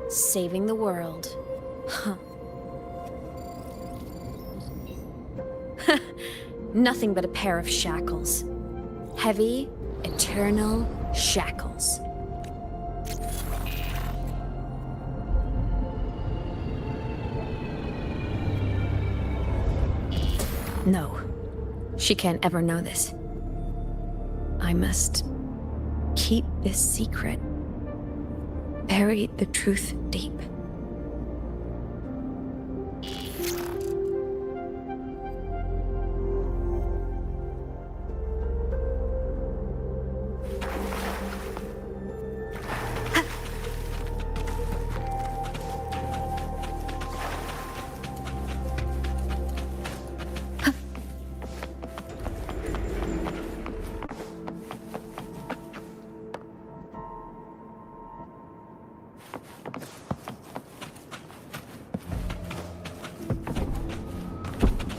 Saving the world. Huh. Nothing but a pair of shackles. Heavy, eternal shackles. No, she can't ever know this. I must keep this secret. Bury the truth deep.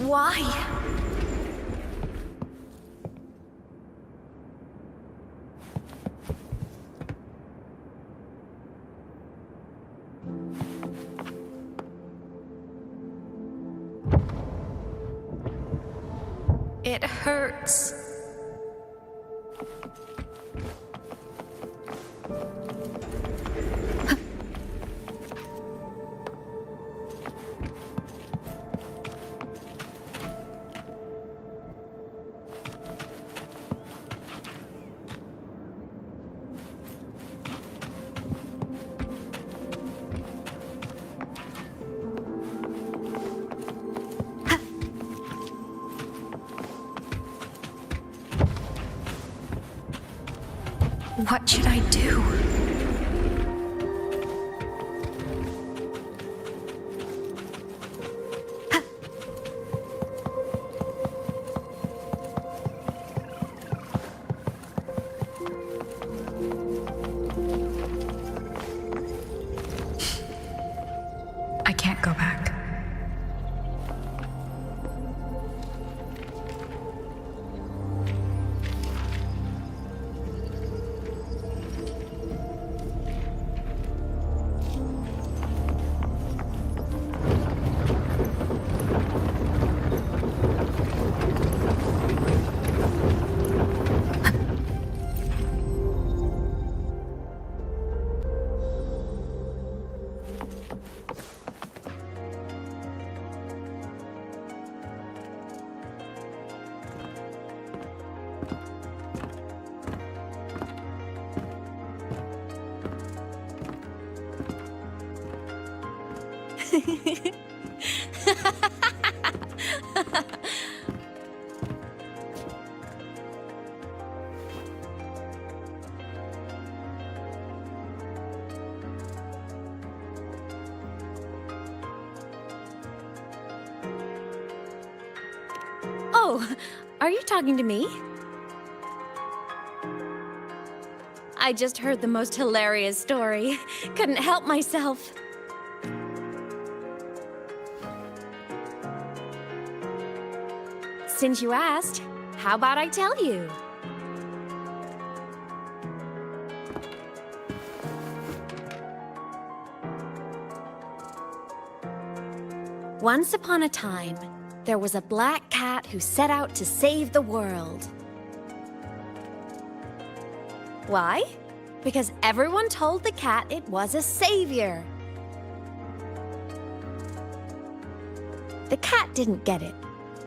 Why? It hurts. What should I do? I can't go back. Oh, are you talking to me? I just heard the most hilarious story. Couldn't help myself. Since you asked, how about I tell you? Once upon a time, there was a black cat who set out to save the world. Why? Because everyone told the cat it was a savior. The cat didn't get it.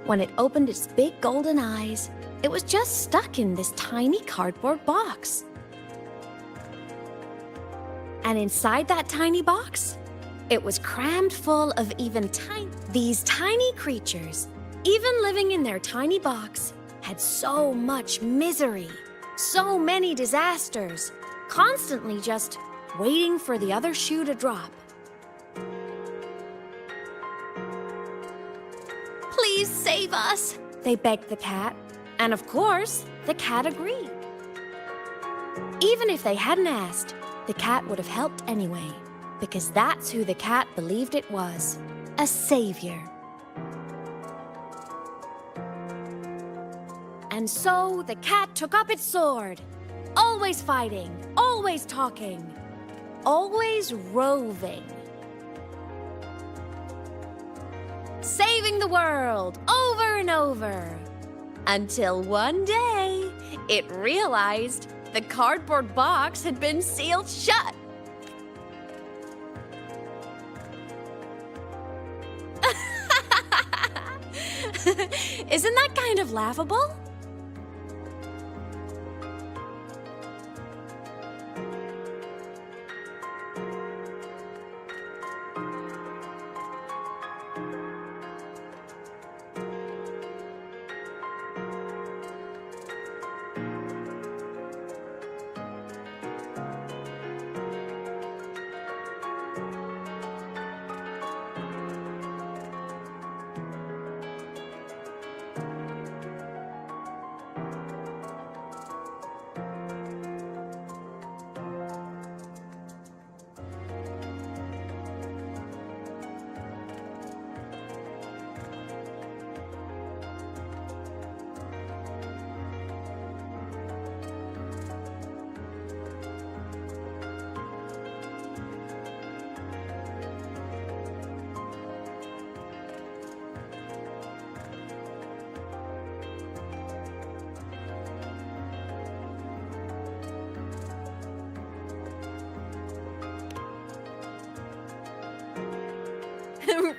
When it opened its big golden eyes, it was just stuck in this tiny cardboard box. And inside that tiny box, it was crammed full of these tiny creatures, even living in their tiny box, had so much misery, so many disasters, constantly just waiting for the other shoe to drop. Please save us, they begged the cat. And of course, the cat agreed. Even if they hadn't asked, the cat would have helped anyway, because that's who the cat believed it was, a savior. And so the cat took up its sword, always fighting, always talking, always roving. Saving the world over and over. Until one day, it realized the cardboard box had been sealed shut. Isn't that kind of laughable?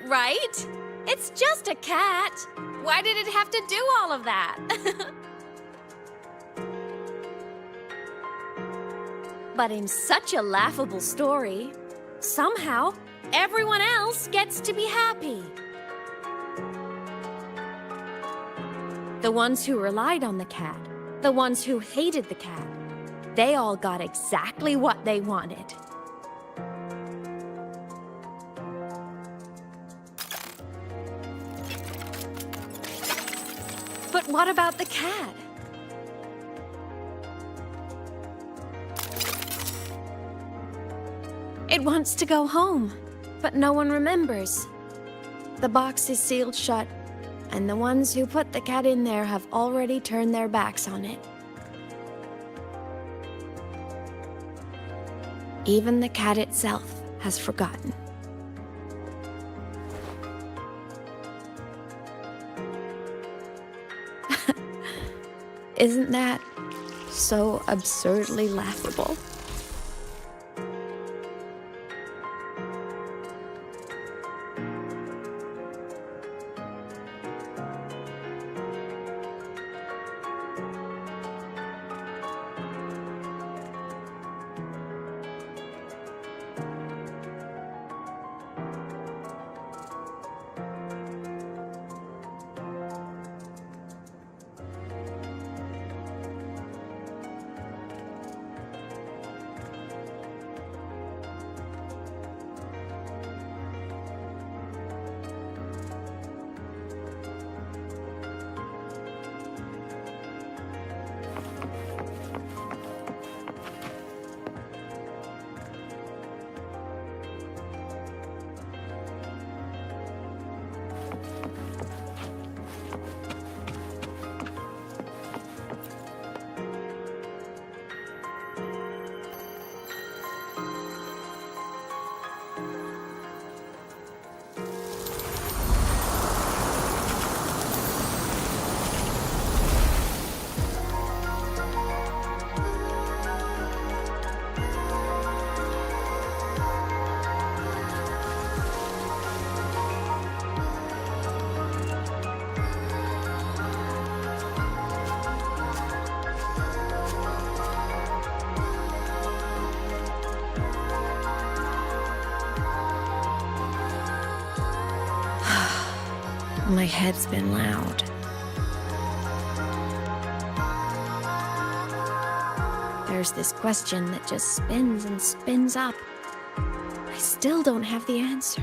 Right? It's just a cat. Why did it have to do all of that? But in such a laughable story, somehow everyone else gets to be happy. The ones who relied on the cat, the ones who hated the cat, they all got exactly what they wanted. But what about the cat? It wants to go home, but no one remembers. The box is sealed shut, and the ones who put the cat in there have already turned their backs on it. Even the cat itself has forgotten. Isn't that so absurdly laughable? My head's been loud. There's this question that just spins and spins up. I still don't have the answer.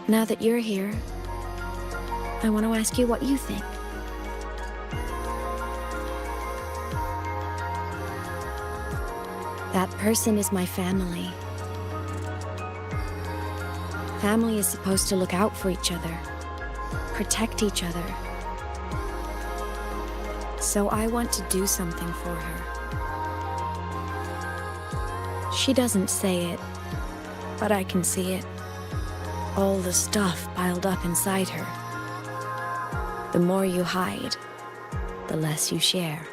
Now that you're here, I want to ask you what you think. That person is my family. Family is supposed to look out for each other, protect each other. So I want to do something for her. She doesn't say it, but I can see it. All the stuff piled up inside her. The more you hide, the less you share.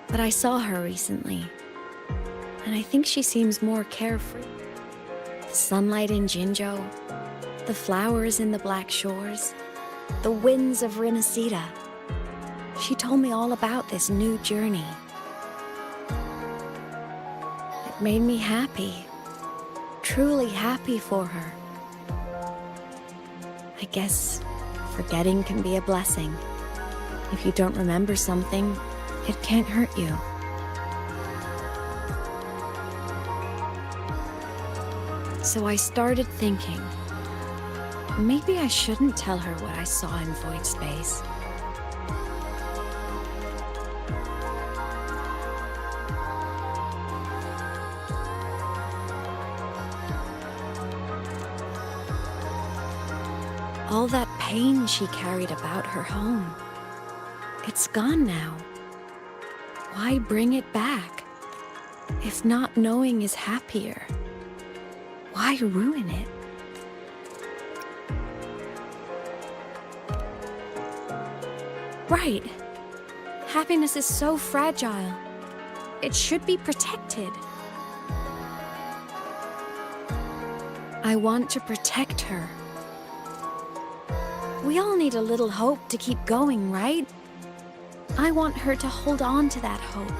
But I saw her recently, and I think she seems more carefree. The sunlight in Jinzhou, the flowers in the Black Shores, the winds of Rinasita. She told me all about this new journey. It made me happy, truly happy for her. I guess forgetting can be a blessing. If you don't remember something, it can't hurt you. So I started thinking, maybe I shouldn't tell her what I saw in Void Space. All that pain she carried about her home. It's gone now. Why bring it back? If not knowing is happier, why ruin it? Right. Happiness is so fragile. It should be protected. I want to protect her. We all need a little hope to keep going, right? I want her to hold on to that hope.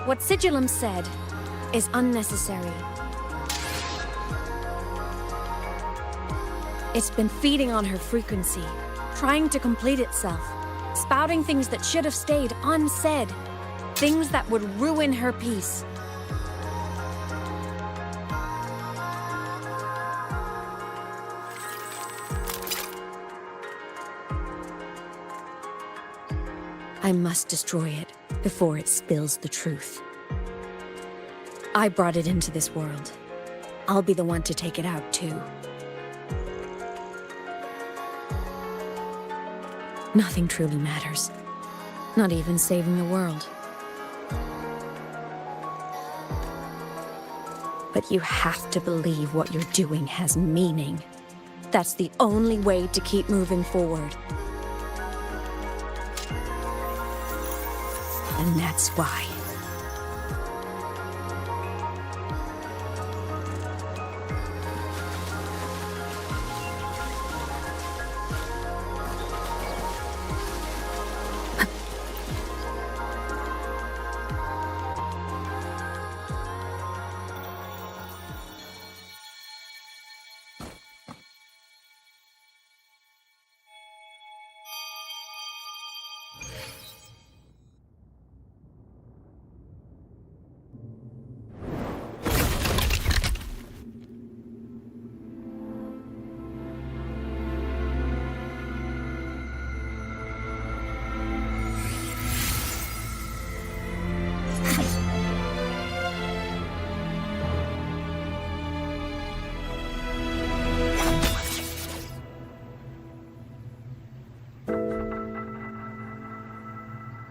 What Sigillum said is unnecessary. It's been feeding on her frequency, trying to complete itself, spouting things that should have stayed unsaid, things that would ruin her peace. I must destroy it before it spills the truth. I brought it into this world. I'll be the one to take it out, too. Nothing truly matters. Not even saving the world. But you have to believe what you're doing has meaning. That's the only way to keep moving forward. And that's why.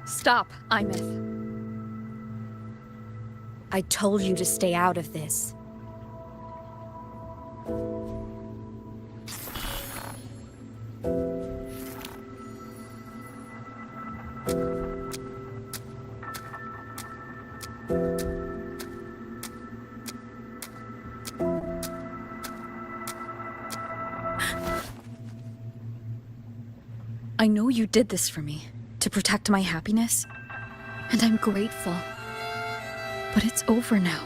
Stop, Imeth. I told you to stay out of this. I know you did this for me, to protect my happiness, and I'm grateful. But it's over now.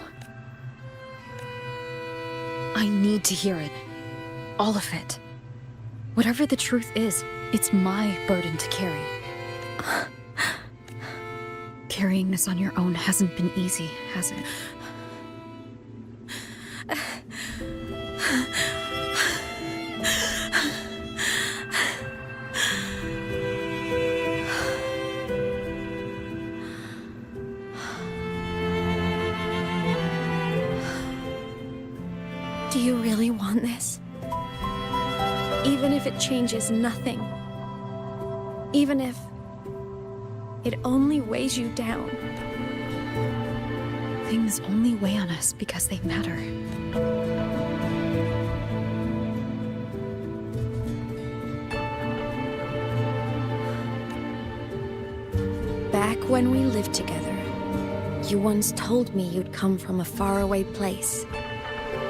I need to hear it. All of it. Whatever the truth is, it's my burden to carry. Carrying this on your own hasn't been easy, has it? Do you really want this? Even if it changes nothing. Even if it only weighs you down. Things only weigh on us because they matter. Back when we lived together, you once told me you'd come from a faraway place.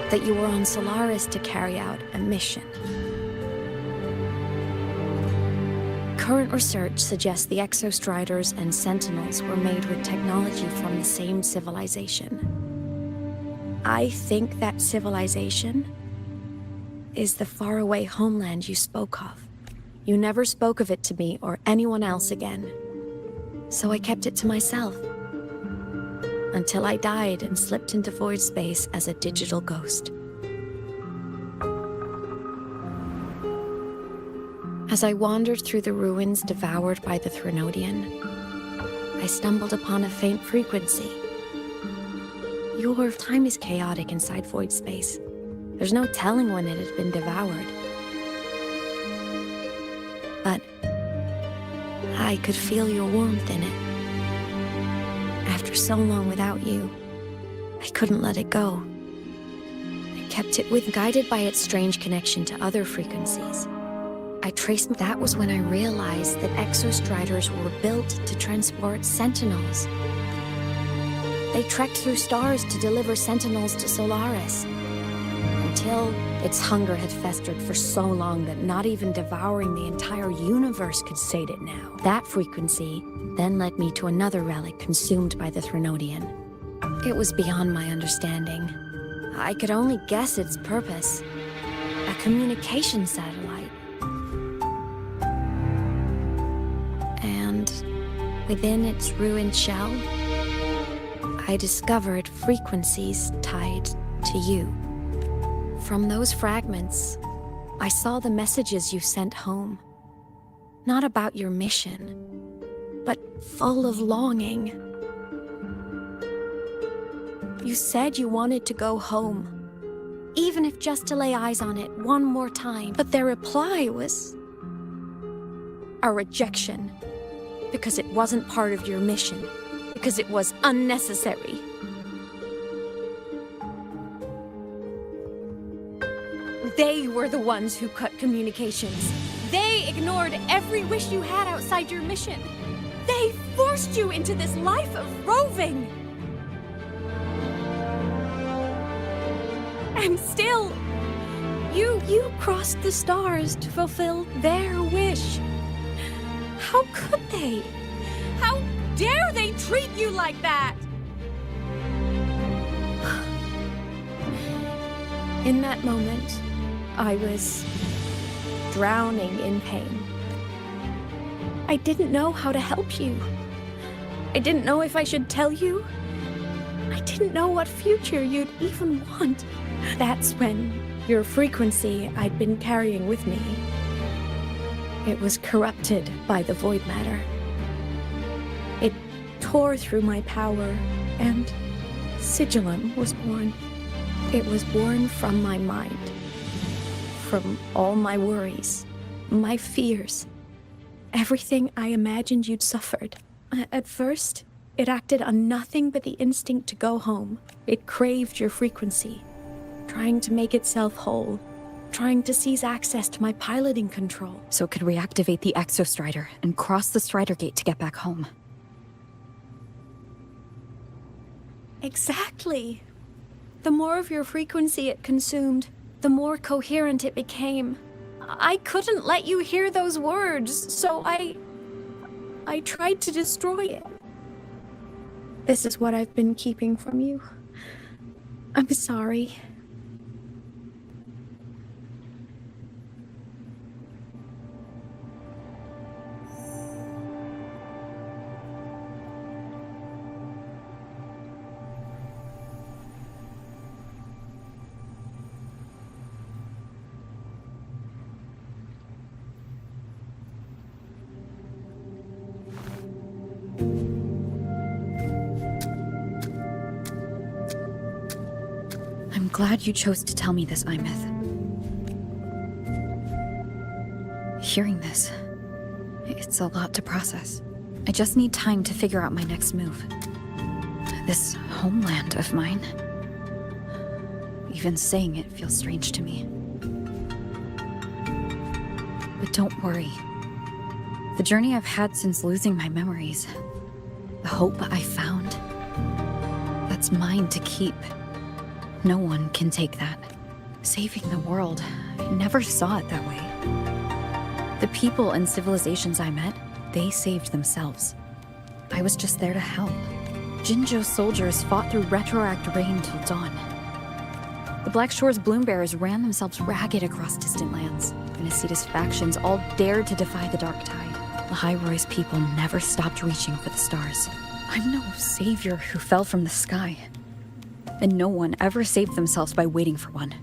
That you were on Solaris to carry out a mission. Current research suggests the Exostriders and Sentinels were made with technology from the same civilization. I think that civilization is the faraway homeland you spoke of. You never spoke of it to me or anyone else again. So I kept it to myself. Until I died and slipped into void space as a digital ghost. As I wandered through the ruins devoured by the Threnodian, I stumbled upon a faint frequency. Your time is chaotic inside void space. There's no telling when it had been devoured. But I could feel your warmth in it. After so long without you, I couldn't let it go. I kept it with, guided by its strange connection to other frequencies. I traced. That was when I realized that exostriders were built to transport sentinels. They trekked through stars to deliver sentinels to Solaris, until its hunger had festered for so long that not even devouring the entire universe could sate it now. That frequency then led me to another relic consumed by the Threnodian. It was beyond my understanding. I could only guess its purpose. A communication satellite. And within its ruined shell, I discovered frequencies tied to you. From those fragments, I saw the messages you sent home. Not about your mission, but full of longing. You said you wanted to go home, even if just to lay eyes on it one more time. But their reply was a rejection, because it wasn't part of your mission, because it was unnecessary. They were the ones who cut communications. They ignored every wish you had outside your mission. They forced you into this life of roving. And still, you crossed the stars to fulfill their wish. How could they? How dare they treat you like that? In that moment, I was drowning in pain. I didn't know how to help you. I didn't know if I should tell you. I didn't know what future you'd even want. That's when your frequency I'd been carrying with me, it was corrupted by the void matter. It tore through my power, and Sigillum was born. It was born from my mind. From all my worries, my fears, everything I imagined you'd suffered. At first, it acted on nothing but the instinct to go home. It craved your frequency, trying to make itself whole, trying to seize access to my piloting control. So it could reactivate the Exostrider and cross the Strider Gate to get back home. Exactly. The more of your frequency it consumed, the more coherent it became. I couldn't let you hear those words, so I tried to destroy it. This is what I've been keeping from you. I'm sorry. I'm glad you chose to tell me this, Imeth. Hearing this, it's a lot to process. I just need time to figure out my next move. This homeland of mine. Even saying it feels strange to me. But don't worry. The journey I've had since losing my memories, the hope I found, that's mine to keep. No one can take that. Saving the world, I never saw it that way. The people and civilizations I met, they saved themselves. I was just there to help. Jinzhou's soldiers fought through retroact rain till dawn. The Black Shore's Bloombearers ran themselves ragged across distant lands. Venicida's factions all dared to defy the Dark Tide. The High Roy's people never stopped reaching for the stars. I'm no savior who fell from the sky. And no one ever saved themselves by waiting for one.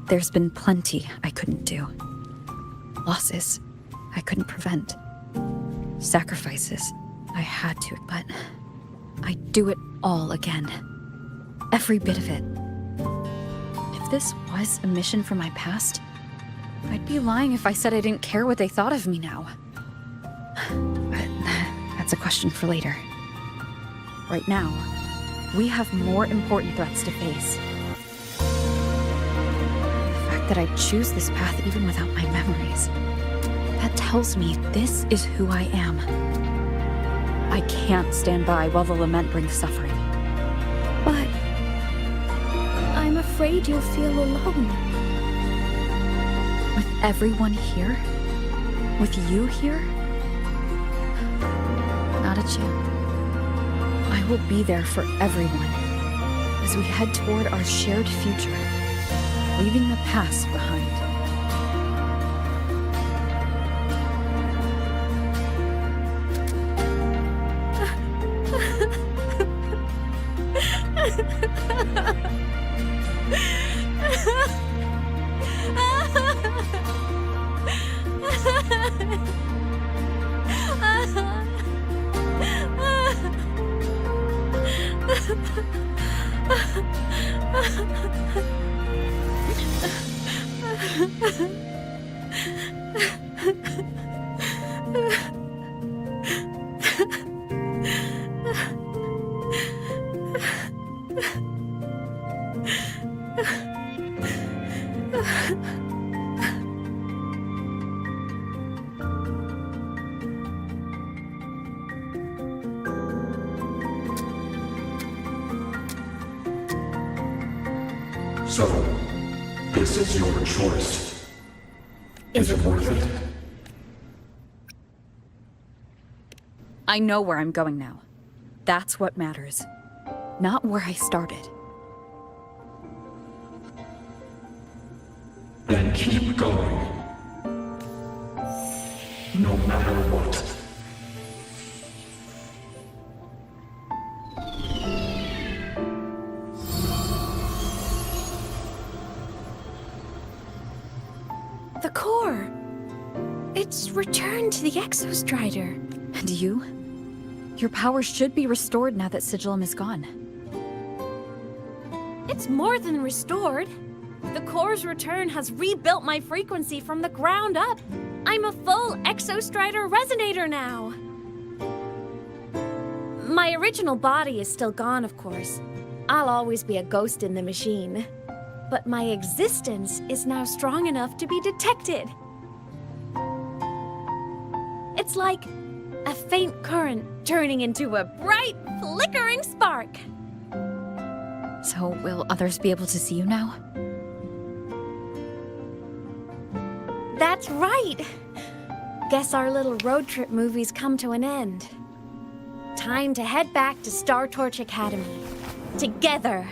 There's been plenty I couldn't do. Losses I couldn't prevent. Sacrifices I had to, but I'd do it all again. Every bit of it. If this was a mission from my past, I'd be lying if I said I didn't care what they thought of me now. But that's a question for later. Right now, we have more important threats to face. The fact that I choose this path even without my memories, that tells me this is who I am. I can't stand by while the lament brings suffering. But I'm afraid you'll feel alone. With everyone here? With you here? Not a chance. I will be there for everyone as we head toward our shared future, leaving the past behind. So, this is your choice. Is it worth it? I know where I'm going now. That's what matters. Not where I started. Then keep going. No matter what. The core! It's returned to the Exostrider. And you? Your powers should be restored now that Sigillum is gone. It's more than restored. The core's return has rebuilt my frequency from the ground up. I'm a full Exostrider resonator now. My original body is still gone, of course. I'll always be a ghost in the machine. But my existence is now strong enough to be detected. It's like a faint current turning into a bright, flickering spark. So, will others be able to see you now? That's right! Guess our little road trip movie's come to an end. Time to head back to Star Torch Academy. Together!